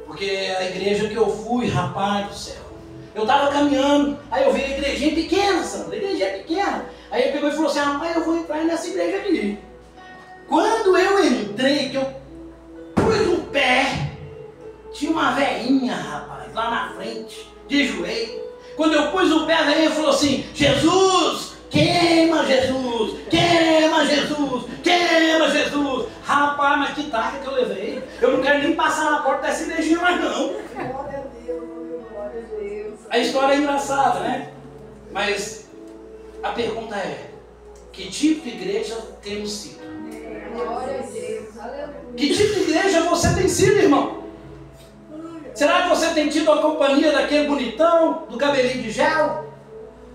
Porque a igreja que eu fui, rapaz do céu, eu estava caminhando, aí eu vi a igrejinha pequena, Sandra, a igrejinha pequena. Aí ele pegou e falou assim: rapaz, eu vou entrar nessa igreja aqui. Quando eu entrei, que eu pus o pé, tinha uma velhinha, rapaz, lá na frente, de joelho. Quando eu pus o pé, a velhinha falou assim: Jesus, queima Jesus, queima Jesus, queima Jesus. Rapaz, mas que taca que eu levei. Eu não quero nem passar na porta dessa igrejinha mais não. Glória a Deus, glória a Deus. A história é engraçada, né? Mas a pergunta é: que tipo de igreja temos sido? Glória a Deus, aleluia. Que tipo de igreja você tem sido, irmão? Será que você tem tido a companhia daquele bonitão, do cabelinho de gel?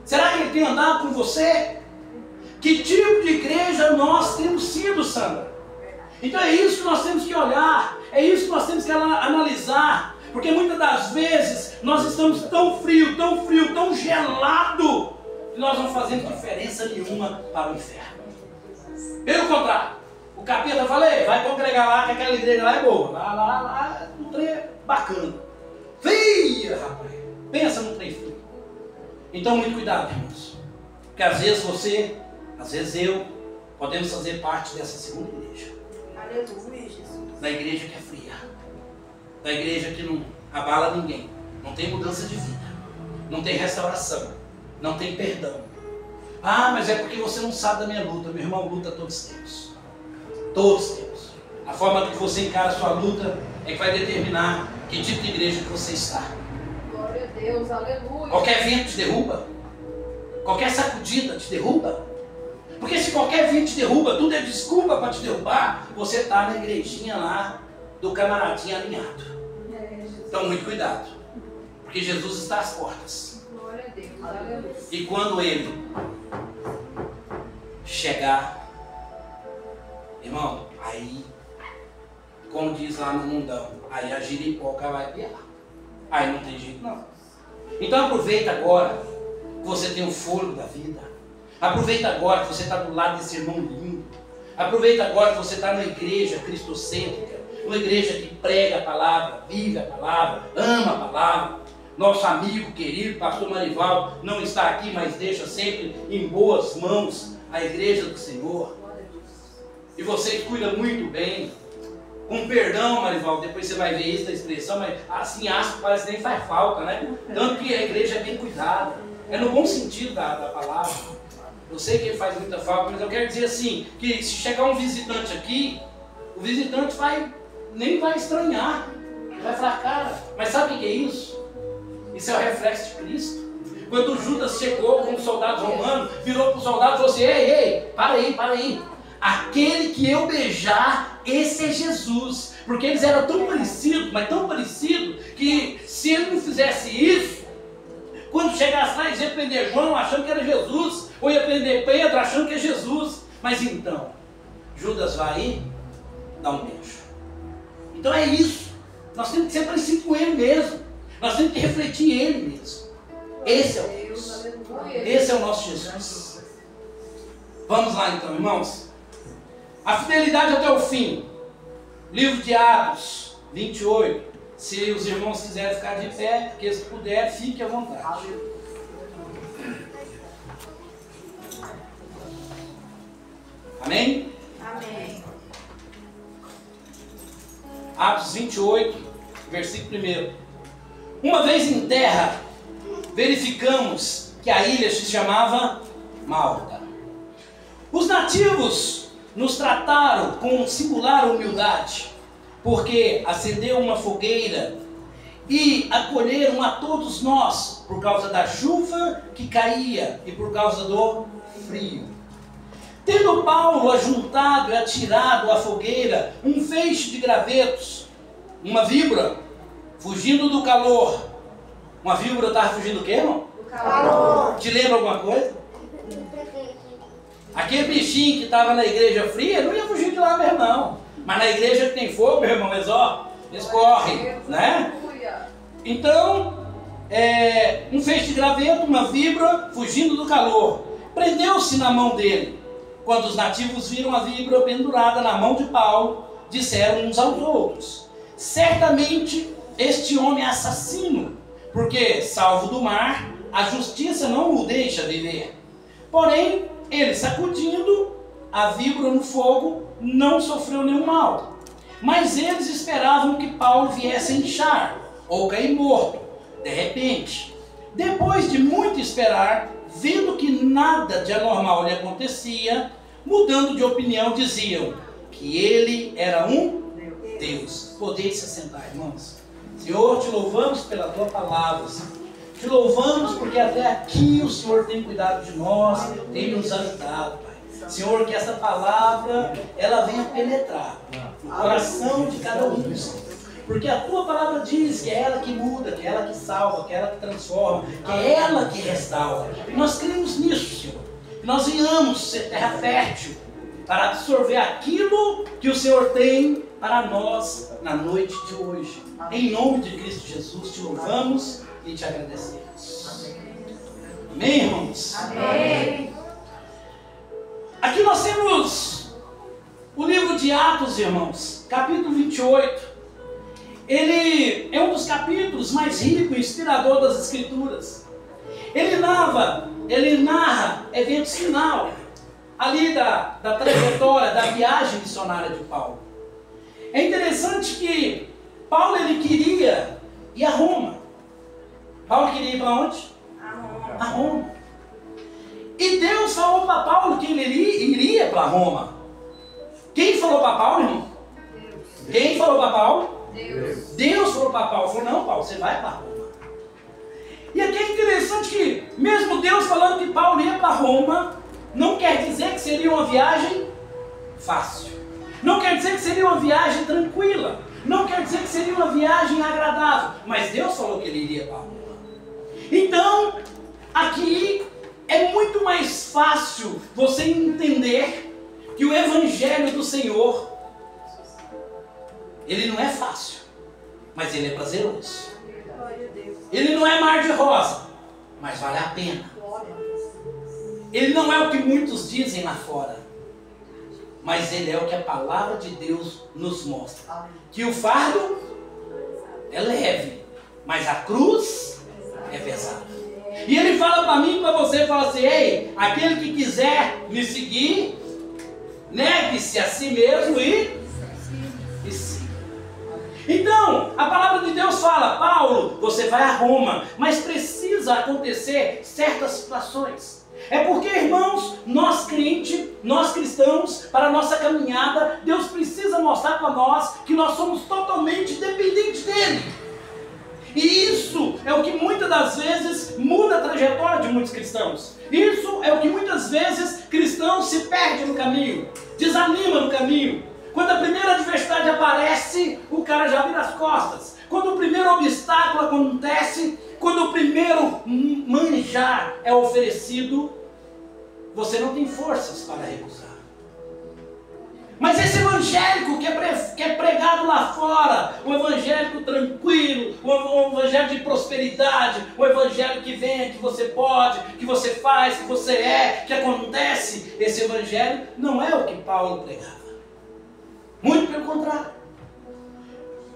Será que ele tem andado com você? Que tipo de igreja nós temos sido, Sandra? Então é isso que nós temos que olhar, é isso que nós temos que analisar, porque muitas das vezes nós estamos tão frio, tão gelado, que nós não fazemos diferença nenhuma para o inferno. Pelo contrário, o capeta falei, vai congregar lá, que aquela igreja lá é boa, lá um trem é bacana. Fria, rapaz, pensa num trem frio. Então muito cuidado, irmãos, porque às vezes você, às vezes eu, podemos fazer parte dessa segunda igreja. Aleluia, Jesus. Da igreja que é fria, da igreja que não abala ninguém, não tem mudança de vida, não tem restauração, não tem perdão. Ah, mas é porque você não sabe da minha luta. Meu irmão, luta todos temos. Todos temos. A forma que você encara a sua luta é que vai determinar que tipo de igreja que você está. Glória a Deus, aleluia. Qualquer vento te derruba, qualquer sacudida te derruba. Porque se qualquer vento te derruba, tudo é desculpa para te derrubar, você está na igrejinha lá do camaradinho alinhado. Então muito cuidado, porque Jesus está às portas. Glória a Deus, aleluia. E quando ele chegar, irmão, aí, como diz lá no mundão, aí a giripoca vai piar. Aí não tem jeito não. Então aproveita agora que você tem o fôlego da vida. Aproveita agora que você está do lado desse irmão lindo. Aproveita agora que você está numa igreja cristocêntrica, uma igreja que prega a palavra, vive a palavra, ama a palavra. Nosso amigo querido, pastor Marivaldo, não está aqui, mas deixa sempre em boas mãos a igreja do Senhor. E você cuida muito bem. Com perdão, Marivaldo, depois você vai ver isso da expressão, mas assim aspas parece que nem faz falta, né? Tanto que a igreja é bem cuidada. É no bom sentido da palavra. Eu sei que ele faz muita falta, mas eu quero dizer assim, que se chegar um visitante aqui, o visitante nem vai estranhar. Vai falar, cara, mas sabe o que é isso? Isso é o reflexo de Cristo. Quando Judas chegou com os soldados romanos, virou para os soldados e falou assim: ei, para aí. Aquele que eu beijar, esse é Jesus. Porque eles eram tão parecidos, mas tão parecidos, que se ele não fizesse isso, quando chegasse lá, eles iam prender João achando que era Jesus, ou ia prender Pedro achando que é Jesus. Mas então, Judas vai e dá um beijo. Então é isso. Nós temos que ser parecidos com ele mesmo. Nós temos que refletir ele mesmo. Esse é o Deus. Esse é o nosso Jesus. Vamos lá então, irmãos. A fidelidade até o fim. Livro de Atos 28. Se os irmãos quiserem ficar de pé, porque se puder, fique à vontade. Amém? Amém. Atos 28, versículo 1. Uma vez em terra, verificamos que a ilha se chamava Malta. Os nativos nos trataram com singular humildade, porque acendeu uma fogueira e acolheram a todos nós por causa da chuva que caía e por causa do frio. Tendo Paulo ajuntado e atirado à fogueira um feixe de gravetos, uma víbora, fugindo do calor. Uma víbora estava fugindo do quê, irmão? Do calor. Te lembra alguma coisa? Aquele bichinho que estava na igreja fria não ia fugir de lá mesmo não. Mas na igreja que tem fogo, meu irmão, eles correm, né? Então, um feixe de graveto, uma víbora, fugindo do calor. Prendeu-se na mão dele. Quando os nativos viram a víbora pendurada na mão de Paulo, disseram uns aos outros: certamente este homem é assassino, porque, salvo do mar, a justiça não o deixa viver. Porém, ele, sacudindo a víbora no fogo, não sofreu nenhum mal. Mas eles esperavam que Paulo viesse a inchar ou cair morto, de repente. Depois de muito esperar, vendo que nada de anormal lhe acontecia, mudando de opinião, diziam que ele era um Deus. Podeis se sentar, irmãos. Senhor, te louvamos pela tua palavra, Senhor. Te louvamos porque até aqui o Senhor tem cuidado de nós, tem nos ajudado, Pai. Senhor, que essa palavra, ela venha penetrar no coração de cada um, Senhor. Porque a tua palavra diz que é ela que muda, que é ela que salva, que é ela que transforma, que é ela que restaura. E nós cremos nisso, Senhor. E nós venhamos ser terra fértil para absorver aquilo que o Senhor tem para nós na noite de hoje. Em nome de Cristo Jesus, te louvamos e te agradecemos. Amém, irmãos? Amém. Aqui nós temos o livro de Atos, irmãos, capítulo 28. Ele é um dos capítulos mais ricos e inspirador das Escrituras. Ele narra eventos final ali da trajetória, da viagem missionária de Paulo. É interessante que Paulo ele queria ir a Roma. Paulo queria ir para onde? A Roma. E Deus falou para Paulo que ele iria para Roma. Quem falou para Paulo, irmão? Quem falou para Paulo? Deus falou para Paulo. Falou, não, Paulo, você vai para Roma. E aqui é interessante que, mesmo Deus falando que Paulo ia para Roma, não quer dizer que seria uma viagem fácil. Não quer dizer que seria uma viagem tranquila. Não quer dizer que seria uma viagem agradável. Mas Deus falou que ele iria para Roma. Então, aqui é muito mais fácil você entender que o Evangelho do Senhor, ele não é fácil, mas ele é prazeroso. Ele não é mar de rosa, mas vale a pena. Ele não é o que muitos dizem lá fora, mas ele é o que a palavra de Deus nos mostra. Que o fardo é leve, mas a cruz é pesada. E ele fala para mim e para você, fala assim, ei, aquele que quiser me seguir, negue-se a si mesmo e siga. Então, a palavra de Deus fala, Paulo, você vai a Roma, mas precisa acontecer certas situações. É porque, irmãos, nós crentes, nós cristãos, para a nossa caminhada, Deus precisa mostrar para nós que nós somos totalmente dependentes dele. E isso é o que muitas das vezes muda a trajetória de muitos cristãos. Isso é o que muitas vezes cristãos se perdem no caminho, desanima no caminho. Quando a primeira adversidade aparece, o cara já vira as costas. Quando o primeiro obstáculo acontece, quando o primeiro manjar é oferecido, você não tem forças para recusar. Mas esse evangélico que é pregado lá fora, o evangélico tranquilo, o evangelho de prosperidade, o evangelho que vem, que você pode, que você faz, que você é, que acontece, esse evangelho não é o que Paulo pregava. Muito pelo contrário.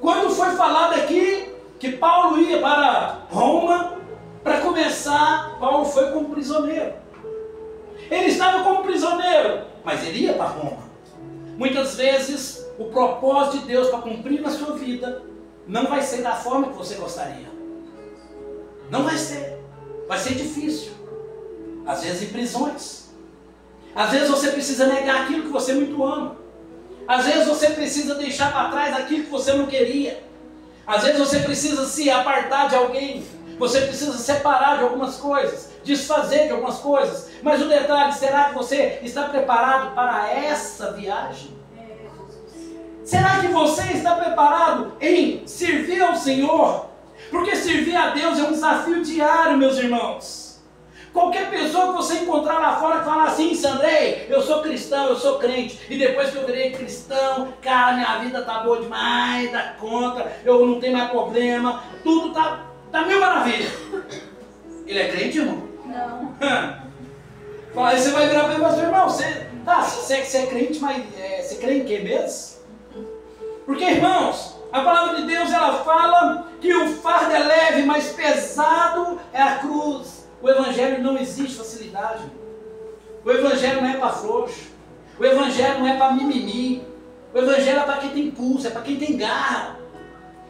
Quando foi falado aqui que Paulo ia para Roma, para começar, Paulo foi como prisioneiro. Ele estava como prisioneiro, mas ele ia para Roma. Muitas vezes, o propósito de Deus para cumprir na sua vida não vai ser da forma que você gostaria. Não vai ser. Vai ser difícil. Às vezes em prisões. Às vezes você precisa negar aquilo que você muito ama. Às vezes você precisa deixar para trás aquilo que você não queria. Às vezes você precisa se apartar de alguém. Você precisa separar de algumas coisas. Desfazer de algumas coisas. Mas o detalhe, será que você está preparado para essa viagem? Será que você está preparado em servir ao Senhor? Porque servir a Deus é um desafio diário, meus irmãos. Qualquer pessoa que você encontrar lá fora que fala assim, Sandrei, eu sou cristão, eu sou crente, e depois que eu virei cristão, cara, minha vida tá boa demais, dá conta, eu não tenho mais problema, tudo tá mil maravilha. Ele é crente, irmão? Não. Aí você vai virar para ele e falar, irmão, você é crente, mas você crê em quê mesmo? Porque, irmãos, a palavra de Deus, ela fala que o fardo é leve, mas pesado é a cruz. O evangelho não existe facilidade. O evangelho não é para frouxo. O evangelho não é para mimimi. O evangelho é para quem tem pulso, é para quem tem garra.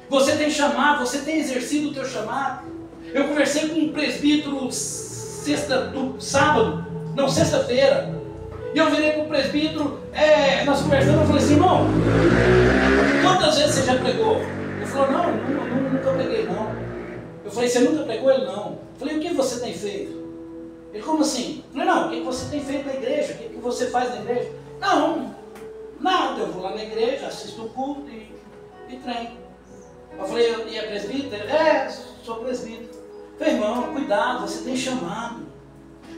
Você tem chamado, você tem exercido o teu chamado. Eu conversei com um presbítero sexta-feira. E eu virei para o presbítero, nós conversando, eu falei assim, irmão, quantas vezes você já pregou? Ele falou, não, nunca preguei não. Eu falei, você nunca pregou? Ele não. Eu falei, o que você tem feito? Ele, como assim? Eu falei, não, o que você tem feito na igreja? O que você faz na igreja? Não, nada, eu vou lá na igreja, assisto o culto e treino. Eu falei, e é presbítero? Sou presbítero. Eu falei, irmão, cuidado, você tem chamado.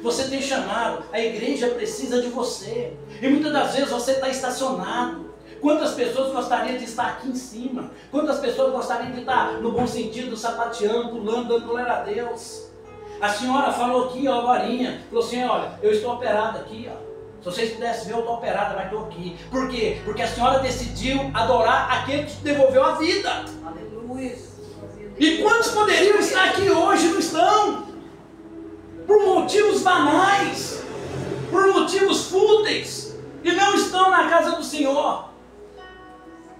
Você tem chamado, a igreja precisa de você. E muitas das vezes você está estacionado. Quantas pessoas gostariam de estar aqui em cima? Quantas pessoas gostariam de estar, no bom sentido, sapateando, pulando, dando glória a Deus? A senhora falou aqui, ó, agorinha, falou assim, olha, eu estou operada aqui, ó. Se vocês pudessem ver, eu estou operada, mas estou aqui. Por quê? Porque a senhora decidiu adorar aquele que te devolveu a vida. Aleluia. E quantos poderiam estar aqui hoje e não estão? Por motivos banais, por motivos fúteis, e não estão na casa do Senhor.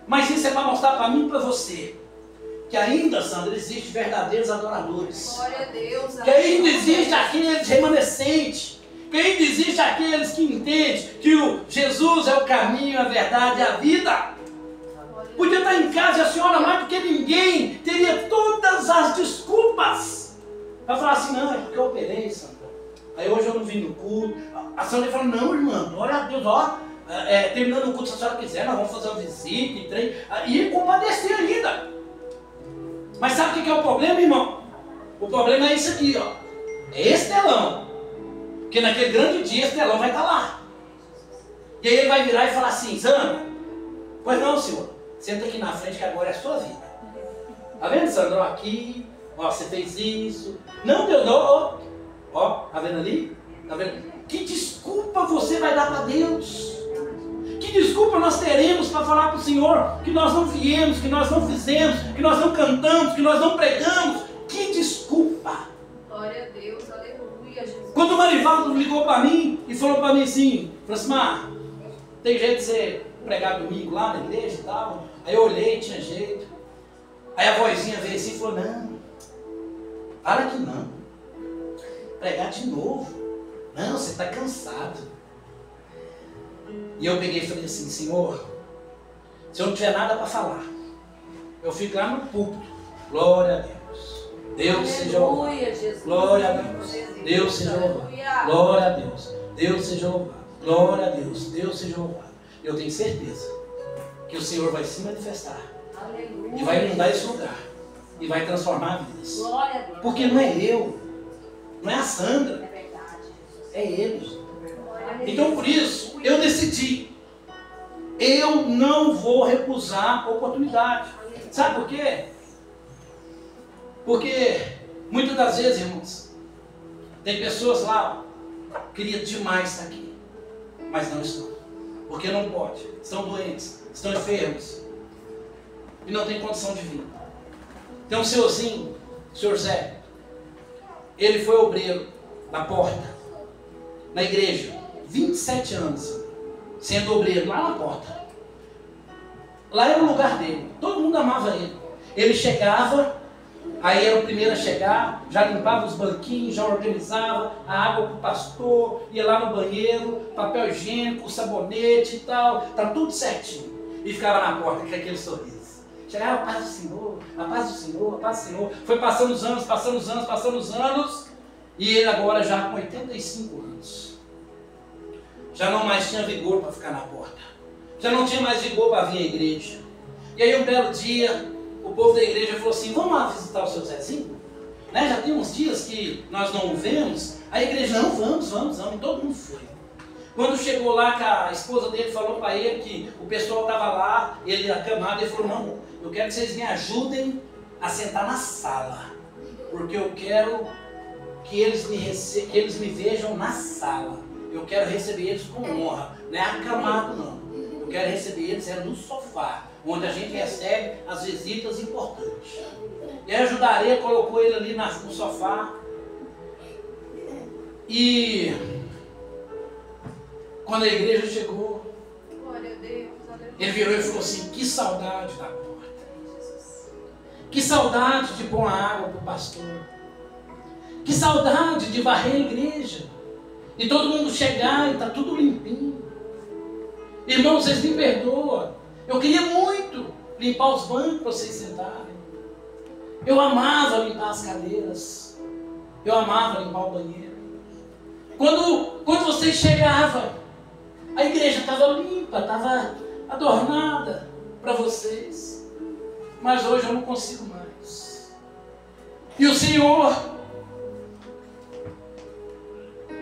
Mas isso é para mostrar para mim e para você, que ainda, Sandra, existem verdadeiros adoradores. Glória a Deus. Que ainda existe aqueles remanescentes, que ainda existe aqueles que entendem que o Jesus é o caminho, a verdade e a vida. Podia estar em casa e a senhora, mais do que ninguém, teria todas as desculpas para falar assim, não, é porque eu operei, Sandra. Aí hoje eu não vim no culto. A Sandra fala, não, irmã, glória a Deus, ó. Terminando o culto, se a senhora quiser, nós vamos fazer uma visita e trem. E compadecer ainda. Mas sabe o que é o problema, irmão? O problema é isso aqui, ó. É esse telão. Porque naquele grande dia esse telão vai estar lá. E aí ele vai virar e falar assim, Sandra, pois não, senhor. Senta aqui na frente que agora é a sua vida. Tá vendo, Sandra? Ó, aqui. Ó, você fez isso. Não, Deus, não. Ó, tá vendo ali? Tá vendo? Que desculpa você vai dar para Deus? Que desculpa nós teremos para falar para o Senhor que nós não viemos, que nós não fizemos, que nós não cantamos, que nós não pregamos? Que desculpa! Glória a Deus, aleluia, Jesus. Quando o Marivaldo ligou para mim e falou para mim assim, Francimar, tem jeito de você pregar domingo lá na igreja e tal? Aí eu olhei, tinha jeito. Aí a vozinha veio assim e falou, não. Fala que não. Pregar de novo. Não, você está cansado. E eu peguei e falei assim, Senhor, se eu não tiver nada para falar, eu fico lá no púlpito. Glória a Deus. Deus seja louvado. Glória a Deus. Deus seja louvado. Glória a Deus. Deus seja louvado. Glória a Deus. Deus seja louvado. Eu tenho certeza que o Senhor vai se manifestar. Aleluia. E vai inundar esse lugar. E vai transformar vidas. Glória a Deus. Porque não é eu, não é a Sandra, É verdade, Jesus. é ele. Glória a Deus. Então por isso, eu decidi, eu não vou recusar a oportunidade. Sabe por quê? Porque muitas das vezes, irmãos, tem pessoas lá, ó, queria demais estar aqui, mas não estão. Porque não pode, estão doentes, estão enfermos e não tem condição de vir. Tem um senhorzinho, o senhor Zé, ele foi obreiro na porta, na igreja, 27 anos, sendo obreiro lá na porta. Lá era o lugar dele, todo mundo amava ele. Ele chegava, aí era o primeiro a chegar, já limpava os banquinhos, já organizava a água para o pastor, ia lá no banheiro, papel higiênico, sabonete e tal, tá tudo certinho. E ficava na porta com aquele sorriso. Chegava, a paz do Senhor, a paz do Senhor, a paz do Senhor. Foi passando os anos, passando os anos, passando os anos. E ele agora já com 85 anos. Já não mais tinha vigor para ficar na porta. Já não tinha mais vigor para vir à igreja. E aí um belo dia, o povo da igreja falou assim, vamos lá visitar o seu Zezinho? Né? Já tem uns dias que nós não o vemos. A igreja, não, vamos, e todo mundo foi. Quando chegou lá, que a esposa dele falou para ele que o pessoal estava lá, ele acamado, ele falou, não, eu quero que vocês me ajudem a sentar na sala, porque eu quero que eles me vejam na sala. Eu quero receber eles com honra, não é acamado não. Eu quero receber eles no sofá, onde a gente recebe as visitas importantes. E a ajudaria colocou ele ali no sofá. E Quando a igreja chegou, Glória a Deus, aleluia. ele virou e falou assim: que saudade da porta. Que saudade de pôr água para o pastor. Que saudade de varrer a igreja. E todo mundo chegar e está tudo limpinho. Irmãos, vocês me perdoam. Eu queria muito limpar os bancos para vocês sentarem. Eu amava limpar as cadeiras. Eu amava limpar o banheiro. Quando vocês chegavam, a igreja estava limpa, estava adornada para vocês. Mas hoje eu não consigo mais. E o Senhor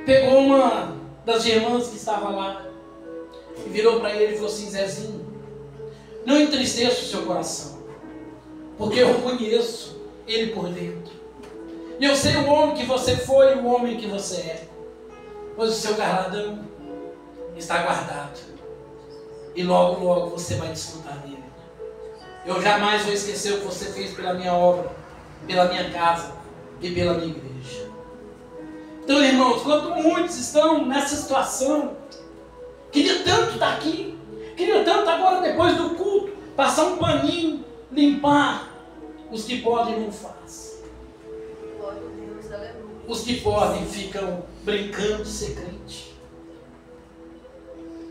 pegou uma das irmãs que estava lá e virou para ele e falou assim: Zezinho, não entristeça o seu coração, porque eu conheço ele por dentro. E eu sei o homem que você foi e o homem que você é. Pois o seu galardão está guardado. E logo, logo você vai desfrutar dele. Eu jamais vou esquecer o que você fez pela minha obra, pela minha casa e pela minha igreja. Então, irmãos, quando muitos estão nessa situação, queria tanto estar aqui, queria tanto agora, depois do culto, passar um paninho, limpar. Os que podem não fazem. Glória a Deus, aleluia. Os que podem ficam brincando de ser crente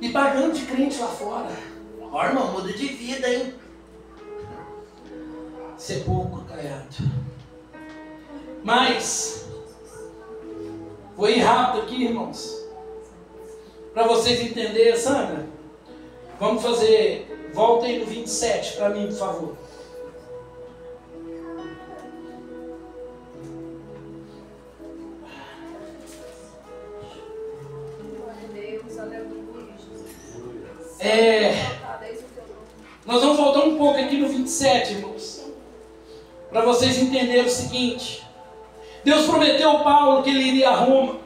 e pagando de crente lá fora. Ó, irmão, muda de vida, hein? Sepulcro caiado. Mas vou ir rápido aqui, irmãos, para vocês entenderem. Sandra, vamos fazer, volta aí no 27 para mim, por favor. Glória a Deus, aleluia. Nós vamos voltar um pouco aqui no 27, irmãos, para vocês entenderem o seguinte. Deus prometeu a Paulo que ele iria a Roma.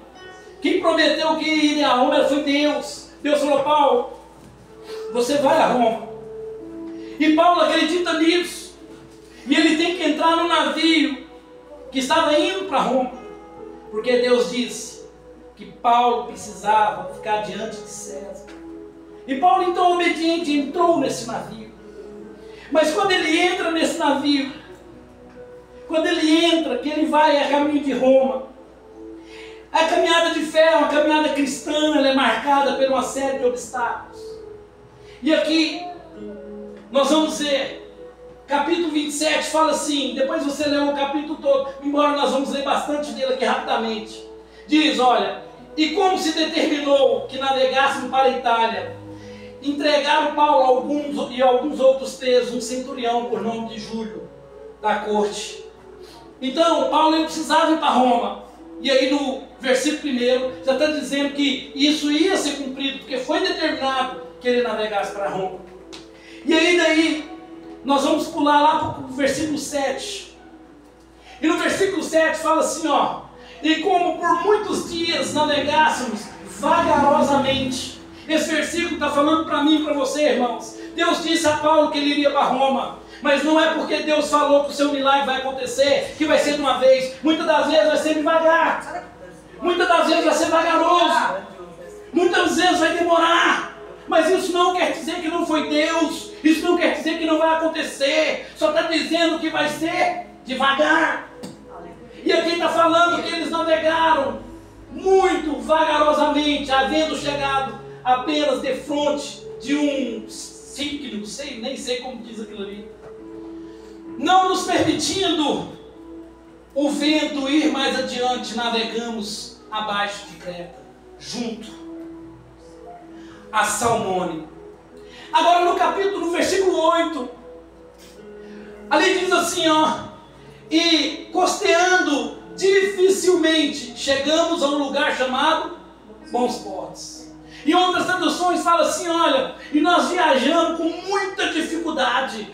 Quem prometeu que iria a Roma foi Deus. Deus falou: Paulo, você vai a Roma. E Paulo acredita nisso. E ele tem que entrar no navio que estava indo para Roma. Porque Deus disse que Paulo precisava ficar diante de César. E Paulo, então, obediente, entrou nesse navio. Mas quando ele entra nesse navio, quando ele entra, que ele vai a caminho de Roma, a caminhada de fé, uma caminhada cristã, ela é marcada por uma série de obstáculos. E aqui, nós vamos ver, capítulo 27 fala assim, depois você lê o capítulo todo, embora nós vamos ler bastante dele aqui rapidamente. Diz, olha, e como se determinou que navegássemos para a Itália, entregaram Paulo e alguns outros presos, um centurião por nome de Júlio, da corte. Então, Paulo ele precisava ir para Roma. E aí no versículo 1, já está dizendo que isso ia ser cumprido, porque foi determinado que ele navegasse para Roma. E aí daí, nós vamos pular lá para o versículo 7. E no versículo 7 fala assim, ó: e como por muitos dias navegássemos vagarosamente. Esse versículo está falando para mim e para você, irmãos. Deus disse a Paulo que ele iria para Roma. Mas não é porque Deus falou que o seu milagre vai acontecer, que vai ser de uma vez. Muitas das vezes vai ser devagar. Muitas das vezes vai ser vagaroso. Muitas vezes vai demorar. Mas isso não quer dizer que não foi Deus. Isso não quer dizer que não vai acontecer. Só está dizendo que vai ser devagar. E aqui está falando que eles navegaram muito vagarosamente, havendo chegado apenas de frente de um signo, nem sei como diz aquilo ali, não nos permitindo o vento ir mais adiante, navegamos abaixo de Creta, junto a Salmone. Agora no versículo 8, ali diz assim, ó: e costeando dificilmente, chegamos a um lugar chamado Bons Portos. E outras traduções falam assim, olha, e nós viajamos com muita dificuldade,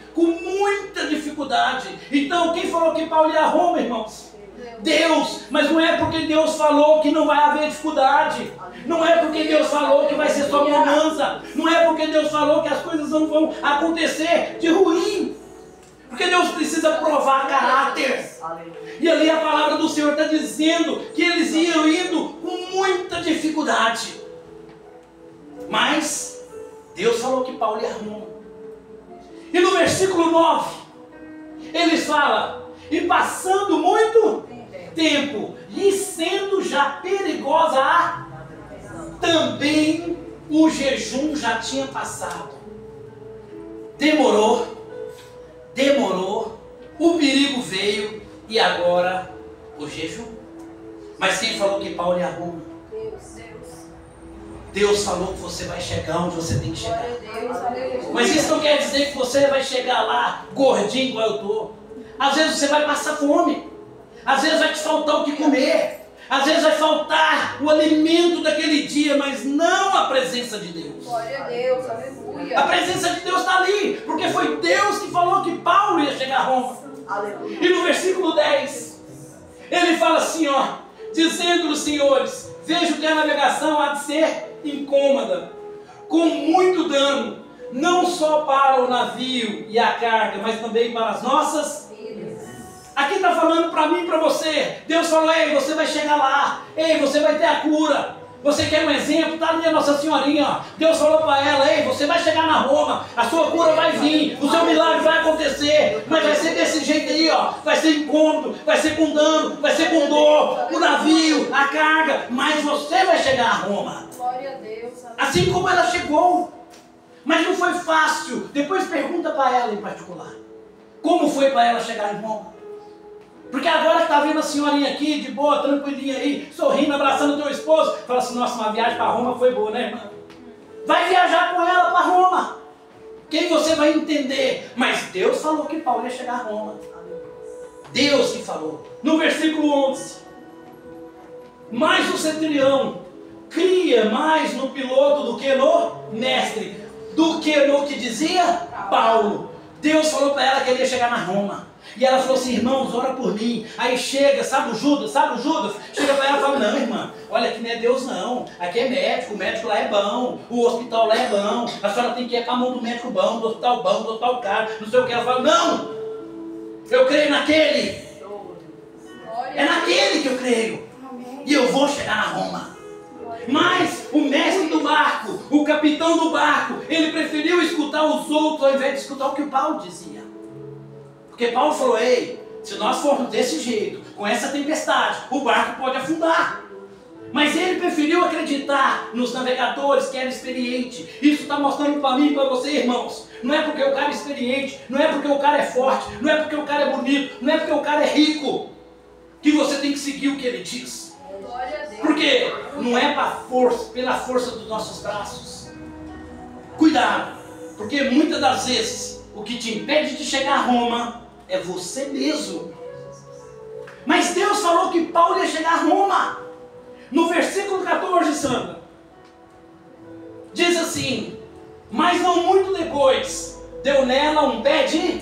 Então, quem falou que Paulo ia a Roma, irmãos? Deus. Mas não é porque Deus falou que não vai haver dificuldade. Não é porque Deus falou que vai ser só bonança. Não é porque Deus falou que as coisas não vão acontecer de ruim. Porque Deus precisa provar caráter. E ali a palavra do Senhor está dizendo que eles iam indo com muita dificuldade. Mas Deus falou que Paulo ia a Roma. E no versículo 9, ele fala: e passando muito tempo, e sendo já perigosa a também o jejum já tinha passado. Demorou, o perigo veio e agora o jejum. Mas quem falou que Paulo ia a Roma? Deus falou que você vai chegar onde você tem que chegar. Mas isso não quer dizer que você vai chegar lá gordinho igual eu estou. Às vezes você vai passar fome. Às vezes vai te faltar o que comer. Às vezes vai faltar o alimento daquele dia, mas não a presença de Deus. Glória a Deus, aleluia. A presença de Deus está ali, porque foi Deus que falou que Paulo ia chegar a Roma. Aleluia. E no versículo 10, ele fala assim, ó: dizendo-lhes, senhores, vejo que a navegação há de ser incômoda, com muito dano, não só para o navio e a carga, mas também para as nossas vidas. Aqui está falando para mim e para você. Deus falou: ei, você vai chegar lá, ei, você vai ter a cura. Você quer um exemplo? Está ali a Nossa Senhorinha, ó. Deus falou para ela: ei, você vai chegar na Roma, a sua cura vai vir, o seu milagre vai acontecer, mas vai ser desse jeito aí, ó. Vai ser incômodo, vai ser com dano, vai ser com dor, o navio, a carga, mas você vai chegar a Roma. Glória a Deus. Assim como ela chegou. Mas não foi fácil. Depois pergunta para ela em particular: como foi para ela chegar em Roma? Porque agora que está vendo a senhorinha aqui, de boa, tranquilinha aí, sorrindo, abraçando o teu esposo, fala assim: nossa, uma viagem para Roma foi boa, né, irmã? Vai viajar com ela para Roma. Quem você vai entender? Mas Deus falou que Paulo ia chegar a Roma. Deus que falou. No versículo 11: mas o centurião cria mais no piloto do que no mestre, do que no que dizia Paulo. Deus falou para ela que ele ia chegar na Roma. E ela falou assim: irmãos, ora por mim. Aí chega, sabe o Judas? Chega para ela e fala: não, irmã, olha, aqui não é Deus não. Aqui é médico, o médico lá é bom, o hospital lá é bom. A senhora tem que ir para a mão do médico bom, do hospital bom, do hospital caro, não sei o que. Ela fala: não, eu creio naquele. É naquele que eu creio. E eu vou chegar na Roma. Mas o mestre do barco, o capitão do barco, ele preferiu escutar os outros ao invés de escutar o que o Paulo dizia. Porque Paulo falou: ei, se nós formos desse jeito, com essa tempestade, o barco pode afundar. Mas ele preferiu acreditar nos navegadores que eram experientes. Isso está mostrando para mim e para você, irmãos. Não é porque o cara é experiente, não é porque o cara é forte, não é porque o cara é bonito, não é porque o cara é rico, que você tem que seguir o que ele diz. Porque não é pela força dos nossos braços. Cuidado, porque muitas das vezes o que te impede de chegar a Roma é você mesmo. Mas Deus falou que Paulo ia chegar a Roma. No versículo 14, Sandra, diz assim: mas não muito depois, deu nela um pé de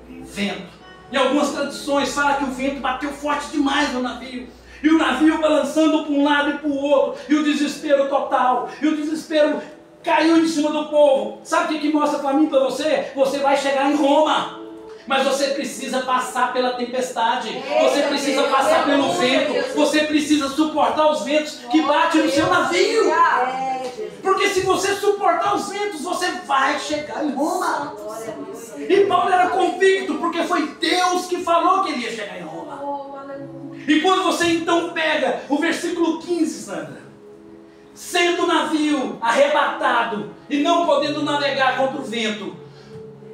vento. Em algumas traduções fala que o vento bateu forte demais no navio. E o navio balançando para um lado e para o outro. E o desespero total. E o desespero caiu em cima do povo. Sabe o que mostra para mim e para você? Você vai chegar em Roma. Mas você precisa passar pela tempestade. Você precisa passar pelo vento. Você precisa suportar os ventos que batem no seu navio. Porque se você suportar os ventos, você vai chegar em Roma. E Paulo era convicto, porque foi Deus que falou que ele ia chegar em Roma. E quando você então pega o versículo 15, Sandra: sendo o navio arrebatado e não podendo navegar contra o vento,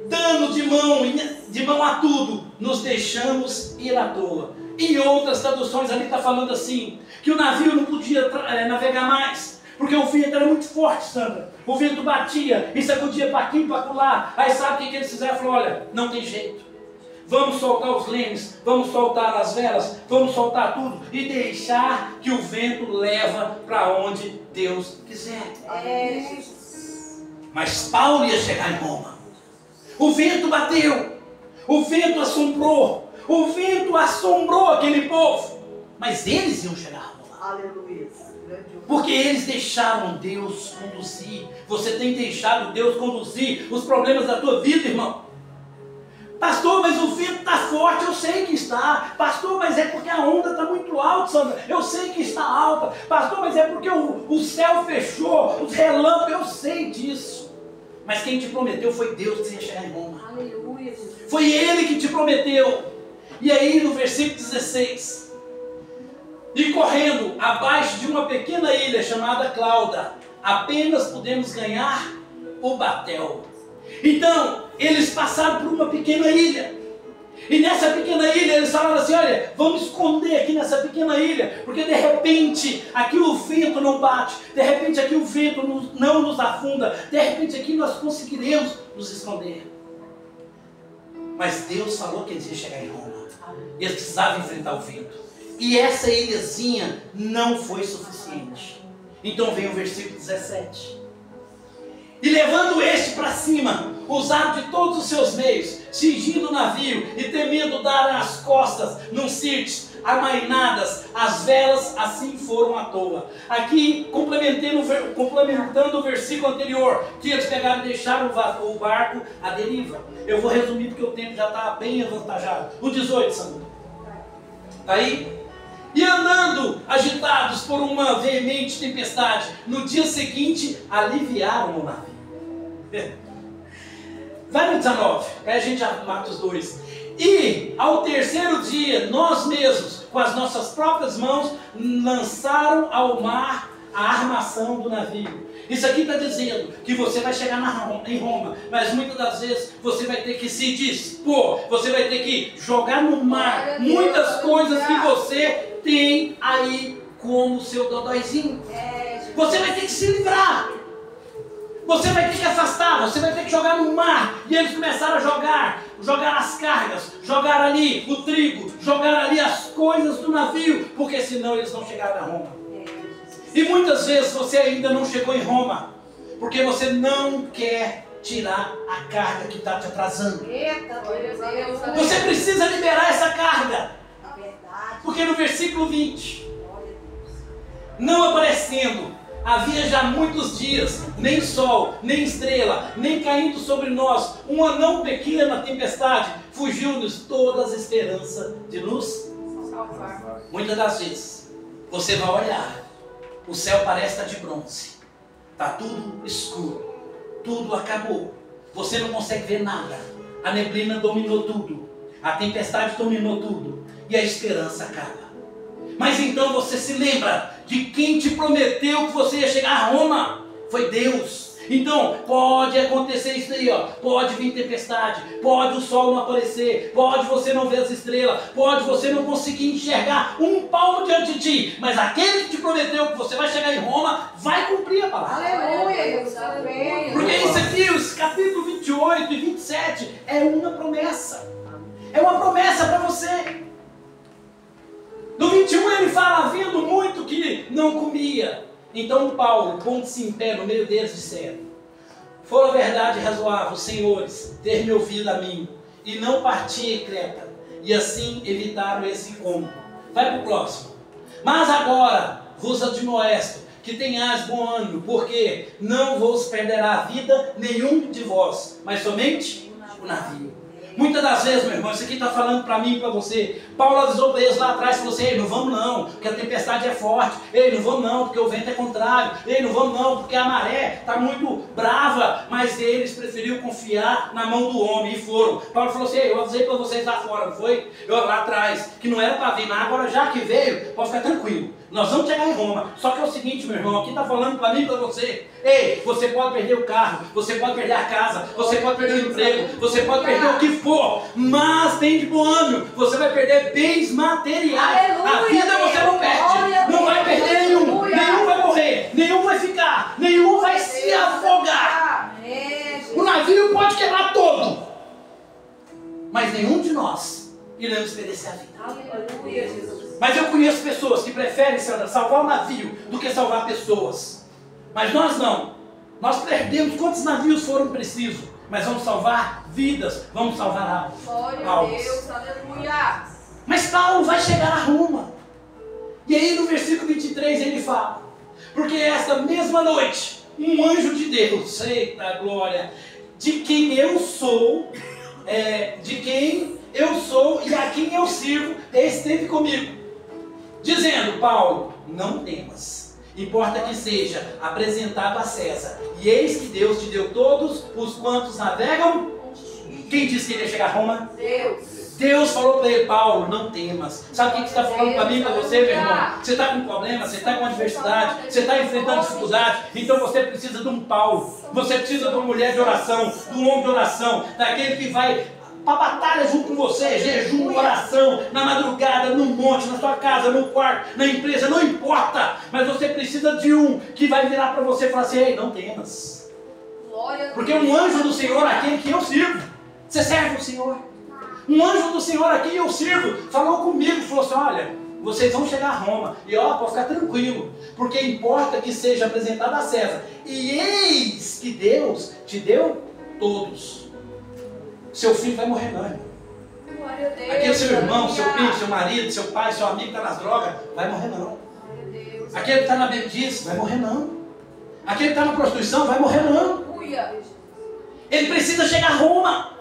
dando de mão a tudo, nos deixamos ir à toa. Em outras traduções ali está falando assim, que o navio não podia navegar mais, porque o vento era muito forte, Sandra. O vento batia e sacudia para aqui e para lá. Aí sabe o que eles fizeram? Falaram: olha, não tem jeito. Vamos soltar os lemes, vamos soltar as velas, vamos soltar tudo e deixar que o vento leva para onde Deus quiser. Mas Paulo ia chegar em Roma. O vento bateu, o vento assombrou aquele povo, mas eles iam chegar a Roma. Aleluia. Porque eles deixaram Deus conduzir. Você tem deixado Deus conduzir os problemas da tua vida, irmão. Pastor, mas o vento está forte, eu sei que está. Pastor, mas é porque a onda está muito alta, Sandra. Eu sei que está alta. Pastor, mas é porque o céu fechou, os relâmpagos, eu sei disso. Mas quem te prometeu foi Deus que você ia chegar em Roma. Aleluia, Jesus. Foi Ele que te prometeu. E aí no versículo 16, e correndo abaixo de uma pequena ilha chamada Clauda, apenas podemos ganhar o batel. Então, eles passaram por uma pequena ilha. E nessa pequena ilha eles falaram assim: olha, vamos esconder aqui nessa pequena ilha, porque de repente aqui o vento não bate, de repente aqui o vento não nos afunda, de repente aqui nós conseguiremos nos esconder. Mas Deus falou que eles iam chegar em Roma. Eles precisavam enfrentar o vento. E essa ilhazinha não foi suficiente. Então vem o versículo 17. E levando este para cima, usado de todos os seus meios, cingindo o navio e temendo dar as costas, num sirtes, amainadas, as velas assim foram à toa. Aqui, complementando o versículo anterior, que eles pegaram e deixaram o barco à deriva. Eu vou resumir porque o tempo já está bem avantajado. O 18, Sandra. Está aí? E andando, agitados por uma veemente tempestade, no dia seguinte, aliviaram o navio. Vai no 19, aí a gente já mata os dois. E ao terceiro dia, nós mesmos, com as nossas próprias mãos, lançaram ao mar a armação do navio. Isso aqui está dizendo que você vai chegar em Roma, mas muitas das vezes você vai ter que se dispor, você vai ter que jogar no mar muitas coisas que você tem aí como seu dodóizinho. Você vai ter que se livrar. Você vai ter que afastar, você vai ter que jogar no mar. E eles começaram a jogar as cargas, jogar ali o trigo, jogar ali as coisas do navio, porque senão eles não chegaram a Roma. E muitas vezes você ainda não chegou em Roma, porque você não quer tirar a carga que está te atrasando. Você precisa liberar essa carga. Porque no versículo 20, não aparecendo, havia já muitos dias, nem sol, nem estrela, nem caindo sobre nós uma não pequena tempestade, fugiu-nos todas as esperanças de nos salvar. Muitas das vezes, você vai olhar, o céu parece estar de bronze, está tudo escuro, tudo acabou, você não consegue ver nada, a neblina dominou tudo, a tempestade dominou tudo, e a esperança acaba. Mas então você se lembra de quem te prometeu que você ia chegar a Roma? Foi Deus. Então pode acontecer isso aí, ó. Pode vir tempestade, pode o sol não aparecer, pode você não ver as estrelas, pode você não conseguir enxergar um palmo diante de ti, mas aquele que te prometeu que você vai chegar em Roma vai cumprir a palavra. Aleluia, Deus. Aleluia. Porque isso aqui, os capítulos 28 e 27 é uma promessa. É uma promessa para você. No 21 ele fala, havendo muito que não comia. Então Paulo, pondo-se em pé no meio deles, disseram: for a verdade razoável, senhores, ter me ouvido a mim, e não partir em Creta. E assim evitaram esse incômodo. Vai para o próximo. Mas agora vos admoesto que tenhais bom ânimo, porque não vos perderá a vida nenhum de vós, mas somente o navio. Muitas das vezes, meu irmão, isso aqui está falando para mim e para você. Paulo avisou para eles lá atrás, falou assim: ei, não vamos não, porque a tempestade é forte. Ei, não vamos não, porque o vento é contrário. Ei, não vamos não, porque a maré está muito brava. Mas eles preferiram confiar na mão do homem e foram. Paulo falou assim: ei, eu avisei para vocês lá fora, não foi? Eu lá atrás, que não era para vir, mas agora já que veio, pode ficar tranquilo. Nós vamos chegar em Roma. Só que é o seguinte, meu irmão, aqui está falando para mim e para você. Ei, você pode perder o carro, você pode perder a casa, você pode perder o emprego, você pode perder o que for, mas tem de bom ânimo, você vai perder bens materiais. Aleluia, a vida você não perde, não vai perder nenhum, nenhum vai morrer, nenhum vai ficar, nenhum vai se afogar. O navio pode quebrar todo, mas nenhum de nós iremos perecer a vida. Aleluia, Jesus. Mas eu conheço pessoas que preferem salvar o navio do que salvar pessoas. Mas nós não. Nós perdemos quantos navios foram precisos. Mas vamos salvar vidas, vamos salvar Glória a almas. Deus, aleluia. Mas Paulo vai chegar a Roma. E aí no versículo 23 ele fala: porque esta mesma noite, um anjo de Deus, eita glória, de quem eu sou e a quem eu sirvo esteve comigo, dizendo: Paulo, não temas, importa que seja apresentado a César, e eis que Deus te deu todos os quantos navegam. Quem disse que ele ia chegar a Roma? Deus falou para ele: Paulo, não temas. Sabe o que está falando para mim e para você, meu irmão? Você está com problema, você está com adversidade, você está enfrentando dificuldade, então você precisa de um Paulo, você precisa de uma mulher de oração, de um homem de oração, daquele que vai para a batalha junto com você, jejum, oração, na madrugada, no monte, na sua casa, no quarto, na empresa, não importa, mas você precisa de um que vai virar para você e falar assim: ei, não temas, porque um anjo do Senhor, aquele que eu sirvo. Você serve o Senhor? Um anjo do Senhor aqui, eu sirvo, falou comigo, falou assim: olha, vocês vão chegar a Roma, e ó, pode ficar tranquilo, porque importa que seja apresentado a César, e eis que Deus te deu todos. Seu filho vai morrer não, irmão. Aquele seu irmão, seu filho, seu marido, seu pai, seu amigo que está nas drogas, vai morrer não. Aquele que está na bebedice, vai morrer não. Aquele que está na prostituição, vai morrer não. Ele precisa chegar a Roma.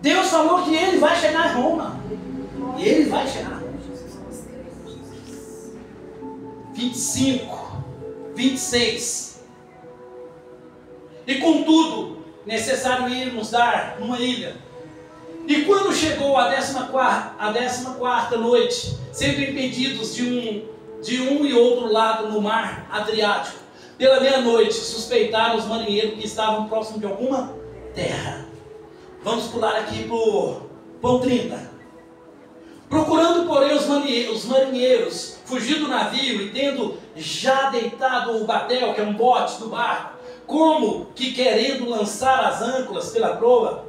Deus falou que ele vai chegar a Roma. E ele vai chegar a Roma. 25, 26. E contudo, necessário irmos dar numa ilha. E quando chegou a 14ª noite, sendo impedidos de um e outro lado no mar Adriático, pela meia-noite suspeitaram os marinheiros que estavam próximos de alguma terra. Vamos pular aqui para o pão 30. Procurando, porém, os marinheiros fugir do navio e tendo já deitado o batel, que é um bote do barco, como que querendo lançar as âncoras pela proa.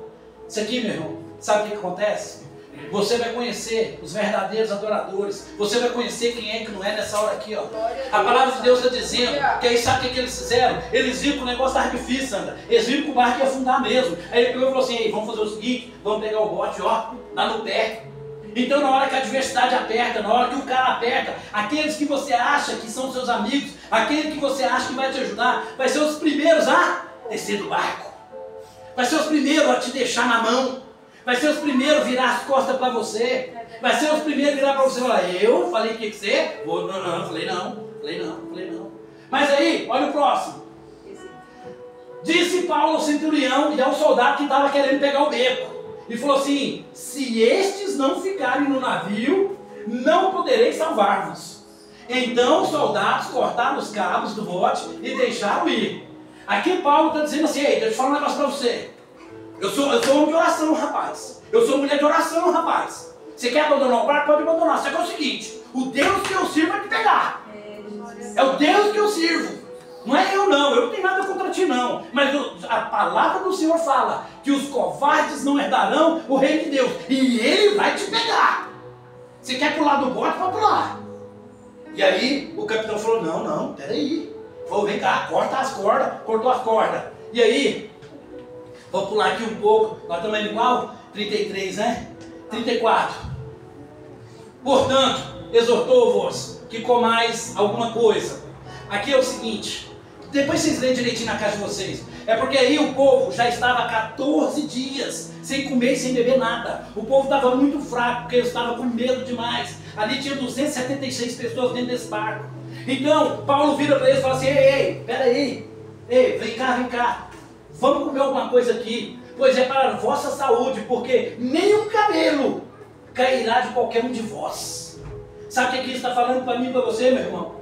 Isso aqui, meu irmão, sabe o que acontece? Você vai conhecer os verdadeiros adoradores. Você vai conhecer quem é que não é nessa hora aqui, ó. A palavra de Deus está dizendo que aí sabe o que eles fizeram? Eles viram que o negócio estava difícil, Sandra. Eles viram que o barco ia afundar mesmo. Aí ele pegou e falou assim: ei, vamos fazer o seguinte, vamos pegar o bote, ó, lá no pé. Então, na hora que a adversidade aperta, na hora que o cara aperta, aqueles que você acha que são seus amigos, aquele que você acha que vai te ajudar, vai ser os primeiros a descer do barco. Vai ser os primeiros a te deixar na mão. Vai ser os primeiros a virar as costas para você. Vai ser os primeiros a virar para você e falar: eu falei que tinha que ser? Não, falei não. Mas aí, olha o próximo. Disse Paulo ao centurião e ao soldado que estava querendo pegar o beco. E falou assim: se estes não ficarem no navio, não poderei salvar-vos. Então os soldados cortaram os cabos do bote e deixaram ir. Aqui Paulo está dizendo assim: ei, deixa eu te falar um negócio para você. Eu sou homem de oração, rapaz. Eu sou mulher de oração, rapaz. Você quer abandonar o barco? Pode abandonar. Só que é o seguinte: o Deus que eu sirvo vai te pegar. É o Deus que eu sirvo. Não é eu não, eu não tenho nada contra ti não. Mas a palavra do Senhor fala que os covardes não herdarão o reino de Deus. E Ele vai te pegar. Você quer pular do bote? Pode pular. E aí o capitão falou: não, peraí. Falou: vem cá, corta as cordas. Cortou as cordas. E aí, vou pular aqui um pouco. Nós estamos indo igual? 33, né? 34. Portanto, exortou-vos que comais alguma coisa. Aqui é o seguinte. Depois vocês leem direitinho na casa de vocês. É porque aí o povo já estava 14 dias sem comer e sem beber nada. O povo estava muito fraco, porque eles estavam com medo demais. Ali tinha 276 pessoas dentro desse barco. Então, Paulo vira para eles e fala assim: ei, peraí. Ei, vem cá. Vamos comer alguma coisa aqui. Pois é para a vossa saúde, porque nem um cabelo cairá de qualquer um de vós. Sabe o que isso está falando para mim e para você, meu irmão?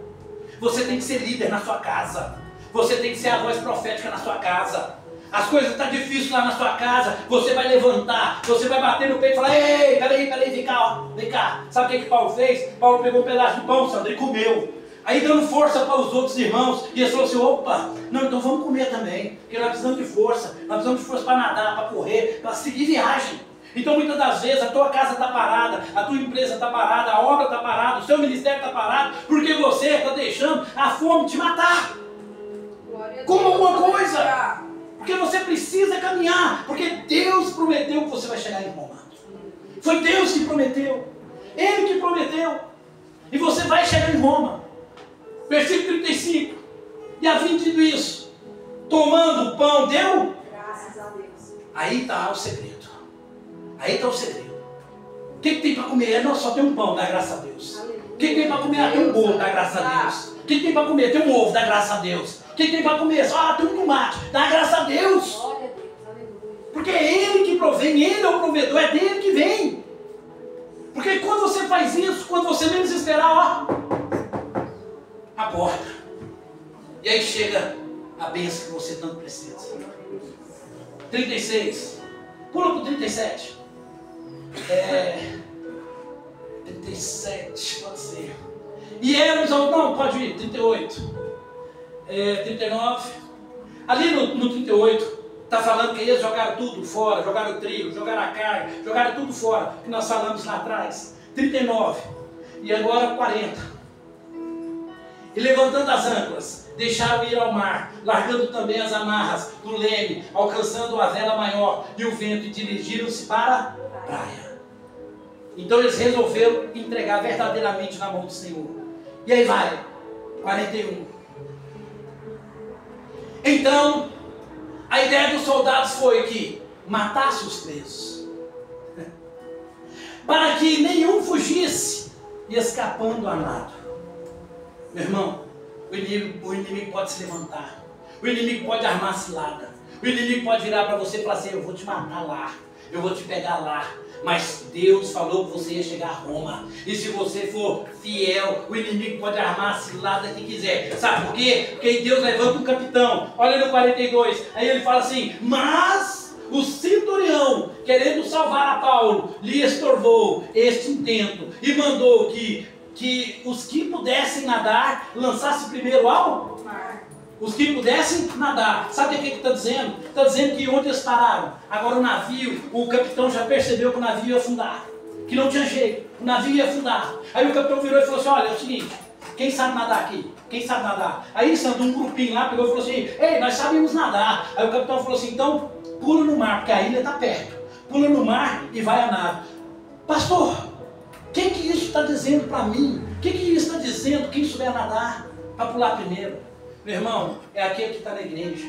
Você tem que ser líder na sua casa. Você tem que ser a voz profética na sua casa. As coisas estão difíceis lá na sua casa. Você vai levantar, você vai bater no peito e falar: ei, peraí, vem cá, ó, vem cá. Sabe o que Paulo fez? Paulo pegou um pedaço de pão, Sandra, e comeu. Aí dando força para os outros irmãos. E eles falaram assim: opa, não, então vamos comer também. Porque nós precisamos de força. Nós precisamos de força para nadar, para correr, para seguir viagem. Então muitas das vezes a tua casa está parada, a tua empresa está parada, a obra está parada, o seu ministério está parado, porque você está deixando a fome te matar. Como alguma coisa. Porque você precisa caminhar. Porque Deus prometeu que você vai chegar em Roma. Foi Deus que prometeu. Ele que prometeu. E você vai chegar em Roma. Versículo 35. E havendo dito isso, tomando o pão, deu? Graças a Deus. Aí está o segredo. Aí está o segredo. que tem para comer? Não, só tem um pão, dá graças a Deus. O que tem para comer? Tem um bolo, dá graças a Deus. O que tem para comer? Tem um ovo, dá graças a Deus. O que tem para comer? Só tem um tomate, dá graças a Deus. Porque é Ele que provém, Ele é o provedor, é dele que vem. Porque quando você faz isso, quando você menos esperar, ó, a porta. E aí chega a bênção que você tanto precisa. 36. Pula para o 37. 37, pode ser. E eles, não, pode ir, 38. 39. Ali no 38, está falando que eles jogaram tudo fora, jogaram o trigo, jogaram a carne, jogaram tudo fora, que nós falamos lá atrás. 39. E agora 40. E levantando as âncoras, deixaram ir ao mar, largando também as amarras do leme, alcançando a vela maior e o vento, e dirigiram-se para a praia. Então eles resolveram entregar verdadeiramente na mão do Senhor. E aí vai, 41. Então, a ideia dos soldados foi que matasse os presos, para que nenhum fugisse, escapando a nado. Meu irmão, o inimigo pode se levantar, o inimigo pode armar cilada, o inimigo pode virar para você e falar assim: eu vou te matar lá, eu vou te pegar lá. Mas Deus falou que você ia chegar a Roma. E se você for fiel, o inimigo pode armar a cilada que quiser. Sabe por quê? Porque Deus levanta um capitão. Olha no 42. Aí ele fala assim: mas o centurião, querendo salvar a Paulo, lhe estorvou este intento e mandou que os que pudessem nadar lançassem primeiro ao mar. Os que pudessem nadar. Sabe o que está dizendo? Está dizendo que onde eles pararam, agora o navio, o capitão já percebeu que o navio ia afundar, que não tinha jeito, o navio ia afundar. Aí o capitão virou e falou assim: olha, é o seguinte, quem sabe nadar aqui? Quem sabe nadar? Aí Sandro, um grupinho lá, pegou e falou assim: ei, nós sabemos nadar. Aí o capitão falou assim: então pula no mar, porque a ilha está perto. Pula no mar e vai a nado. Pastor, o que isso está dizendo para mim? O que isso está dizendo? Quem souber nadar, para pular primeiro. Meu irmão, é aquele que está na igreja,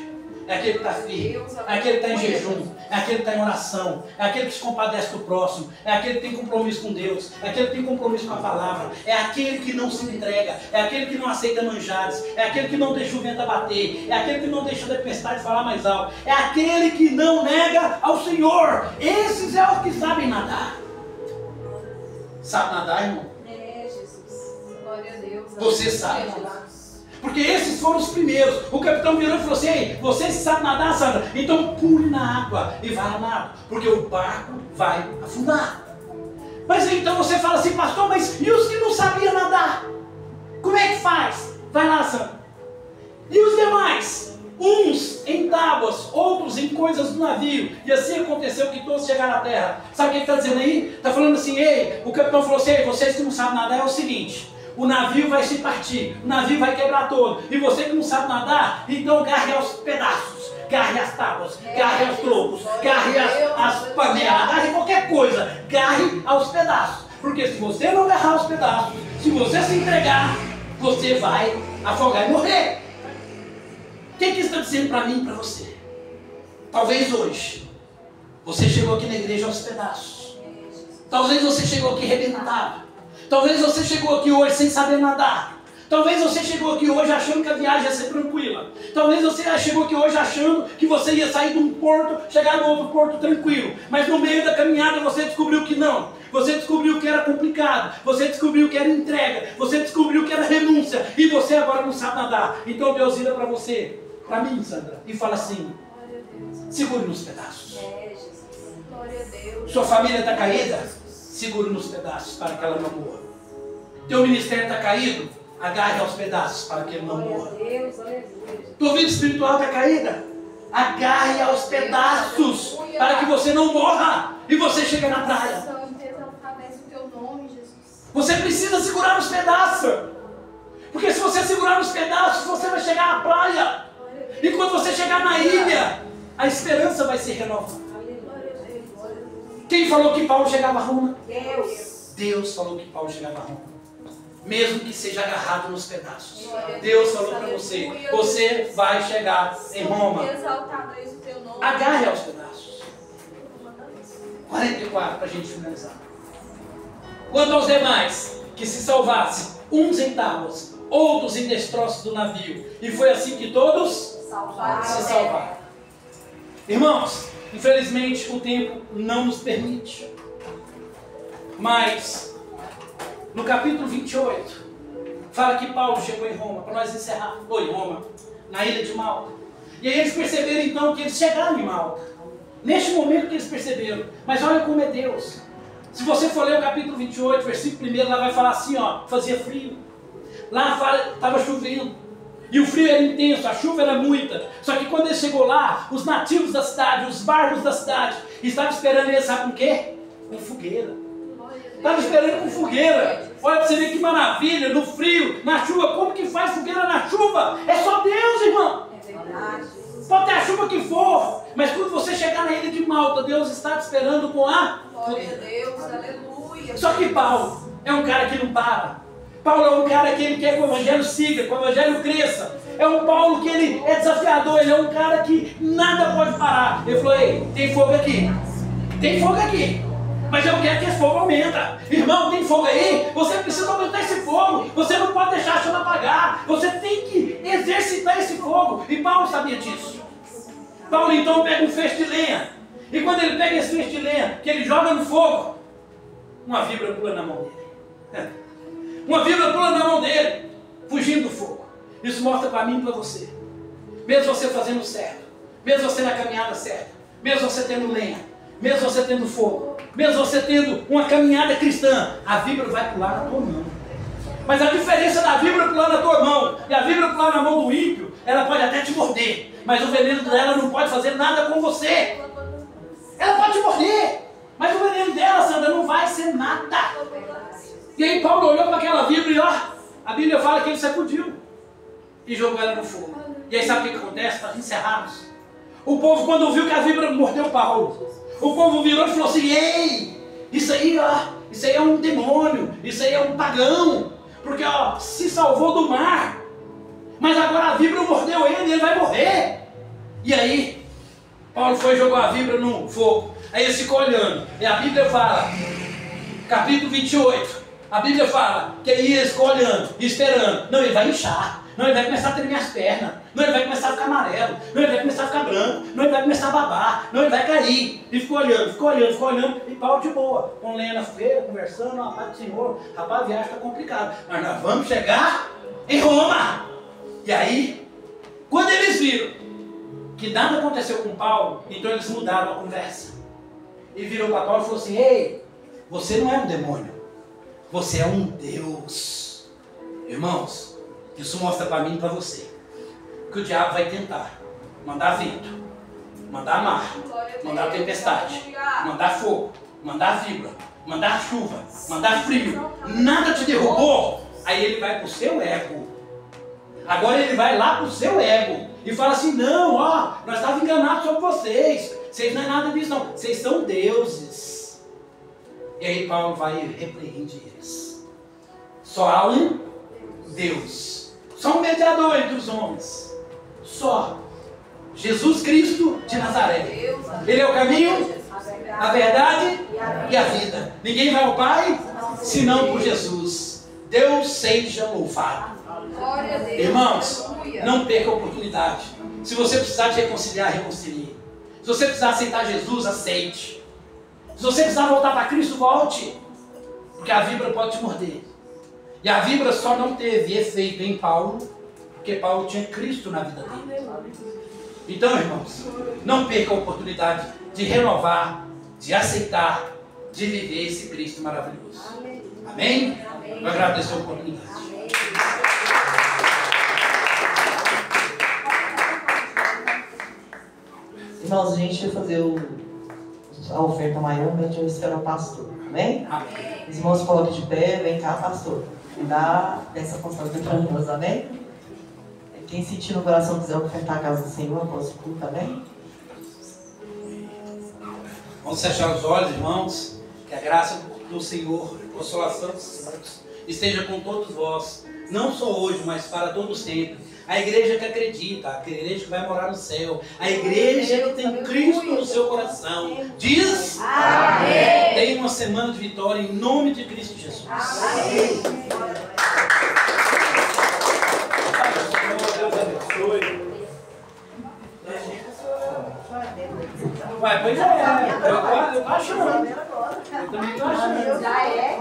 é aquele que está firme, é aquele que está em jejum, é aquele que está em oração, é aquele que se compadece do próximo, é aquele que tem compromisso com Deus, é aquele que tem compromisso com a palavra, é aquele que não se entrega, é aquele que não aceita manjares, é aquele que não deixa o vento abater, é aquele que não deixa a tempestade falar mais alto, é aquele que não nega ao Senhor. Esses é os que sabem nadar. Sabe nadar, irmão? É, Jesus. Glória a Deus. Você sabe nadar. Porque esses foram os primeiros. O capitão virou e falou assim: ei, você sabe nadar, Sandra? Então pule na água e vá a nado, porque o barco vai afundar. Mas então você fala assim: pastor, mas e os que não sabiam nadar? Como é que faz? Vai lá, Sandra. E os demais? Uns em tábuas, outros em coisas do navio. E assim aconteceu que todos chegaram à terra. Sabe o que ele está dizendo aí? Está falando assim: ei, o capitão falou assim: ei, vocês que não sabem nadar, é o seguinte, o navio vai se partir, o navio vai quebrar todo. E você que não sabe nadar, então garre aos pedaços, garre as tábuas, garre aos tropos, garre as panelas, garre qualquer coisa, garre aos pedaços. Porque se você não agarrar aos pedaços, se você se entregar, você vai afogar e morrer. O que isso está dizendo para mim e para você? Talvez hoje você chegou aqui na igreja aos pedaços. Talvez você chegou aqui arrebentado. Talvez você chegou aqui hoje sem saber nadar. Talvez você chegou aqui hoje achando que a viagem ia ser tranquila. Talvez você chegou aqui hoje achando que você ia sair de um porto, chegar no outro porto tranquilo. Mas no meio da caminhada você descobriu que não. Você descobriu que era complicado. Você descobriu que era entrega. Você descobriu que era renúncia. E você agora não sabe nadar. Então Deus vira para você, para mim, Sandra, e fala assim: segure nos pedaços. Glória a Deus. Sua família está caída? Segure nos pedaços para que ela não morra. Teu ministério está caído? Agarre aos pedaços para que ele não morra. Tua vida espiritual está caída? Agarre aos pedaços para que você não morra e você chegue na praia. Você precisa segurar os pedaços, porque se você segurar os pedaços, você vai chegar à praia. E quando você chegar na ilha, a esperança vai se renovar. Quem falou que Paulo chegava a Roma? Deus falou que Paulo chegava a Roma. Mesmo que seja agarrado nos pedaços. Deus falou para você: você vai chegar em Roma. Agarre aos pedaços. 44 para a gente finalizar. Quanto aos demais, que se salvassem, uns em tábuas, outros em destroços do navio. E foi assim que todos se salvaram. Irmãos, infelizmente o tempo não nos permite. Mas, no capítulo 28, fala que Paulo chegou em Roma, para nós encerrar. Em Roma, na ilha de Malta. E aí eles perceberam então que eles chegaram em Malta. Neste momento que eles perceberam. Mas olha como é Deus. Se você for ler o capítulo 28, versículo 1, lá vai falar assim, ó, fazia frio. Lá estava chovendo. E o frio era intenso, a chuva era muita. Só que quando ele chegou lá, os nativos da cidade, os bárbaros da cidade, estavam esperando ele, sabe com o quê? Com fogueira. Estavam esperando com fogueira. Olha para você ver que maravilha, no frio, na chuva. Como que faz fogueira na chuva? É só Deus, irmão. É verdade. Pode ter a chuva que for, mas quando você chegar na ilha de Malta, Deus está te esperando com a Glória a Deus, aleluia. Só que Paulo é um cara que não para. Paulo é um cara que ele quer que o evangelho siga, que o evangelho cresça. É um Paulo que ele é desafiador, ele é um cara que nada pode parar. Ele falou, ei, tem fogo aqui. Tem fogo aqui. Mas eu quero que esse fogo aumenta. Irmão, tem fogo aí? Você precisa aumentar esse fogo. Você não pode deixar a chama apagar. Você tem que exercitar esse fogo. E Paulo sabia disso. Paulo então pega um feixe de lenha. E quando ele pega esse feixe de lenha, que ele joga no fogo, uma víbora pula na mão dele. Uma víbora pula na mão dele, fugindo do fogo. Isso mostra para mim e para você. Mesmo você fazendo certo, mesmo você na caminhada certa, mesmo você tendo lenha, mesmo você tendo fogo, mesmo você tendo uma caminhada cristã, a víbora vai pular na tua mão. Mas a diferença da víbora pular na tua mão e a víbora pular na mão do ímpio, ela pode até te morder, mas o veneno dela não pode fazer nada com você. Ela pode te morder, mas o veneno dela, Sandra, não vai ser nada. E aí Paulo olhou para aquela víbora e ó, a Bíblia fala que ele sacudiu e jogou ela no fogo. E aí sabe o que acontece? Para encerrarmos. O povo, quando viu que a víbora mordeu Paulo, o povo virou e falou assim, ei, isso aí é um demônio, isso aí é um pagão, porque ó, se salvou do mar, mas agora a víbora mordeu ele e ele vai morrer. E aí, Paulo foi e jogou a víbora no fogo. Aí ele ficou olhando, e a Bíblia fala, capítulo 28, a Bíblia fala que ele ficou olhando e esperando. Não, ele vai inchar. Não, ele vai começar a tremer as pernas. Não, ele vai começar a ficar amarelo. Não, ele vai começar a ficar branco. Não, ele vai começar a babar. Não, ele vai cair. E ficou olhando. E Paulo de boa, com lenha na fogueira, conversando. Rapaz do Senhor, rapaz, a viagem está complicada. Mas nós vamos chegar em Roma. E aí, quando eles viram que nada aconteceu com Paulo, então eles mudaram a conversa. E virou para Paulo e falou assim, ei, você não é um demônio. Você é um Deus. Irmãos, isso mostra para mim e para você que o diabo vai tentar mandar vento, mandar mar, mandar tempestade, mandar fogo, mandar víbora, mandar chuva, mandar frio. Nada te derrubou. Aí ele vai para o seu ego. Agora ele vai lá para o seu ego e fala assim, não, ó, nós estávamos enganados sobre vocês. Vocês não é nada disso não. Vocês são deuses. E aí Paulo vai e repreende eles. Só há um Deus. Só um mediador entre os homens. Só. Jesus Cristo de Nazaré. Ele é o caminho, a verdade e a vida. Ninguém vai ao Pai senão por Jesus. Deus seja louvado. Irmãos, não perca a oportunidade. Se você precisar de reconciliar, reconcilie. Se você precisar aceitar Jesus, aceite. Se você precisar voltar para Cristo, volte. Porque a víbora pode te morder. E a víbora só não teve efeito em Paulo, porque Paulo tinha Cristo na vida dele. Então, irmãos, não perca a oportunidade de renovar, de aceitar, de viver esse Cristo maravilhoso. Amém? Eu agradeço a oportunidade. Irmãos, a gente vai fazer a oferta maior, mas a gente vai esperar o pastor. Amém? Amém. Os irmãos coloquem de pé, vem cá, pastor. E dá essa constância para nós, amém? Quem sentir no coração quiser ofertar a casa do Senhor após o culto, amém? Vamos fechar os olhos, irmãos. Que a graça do Senhor, a consolação dos santos, esteja com todos vós. Não só hoje, mas para todo sempre. A igreja que acredita, a igreja que vai morar no céu, a igreja que tem Cristo no seu coração. Diz: amém. Tenha uma semana de vitória em nome de Cristo Jesus. Amém. Deus abençoe. Vai, pois é, eu tô achando. Eu também tô achando. Já é.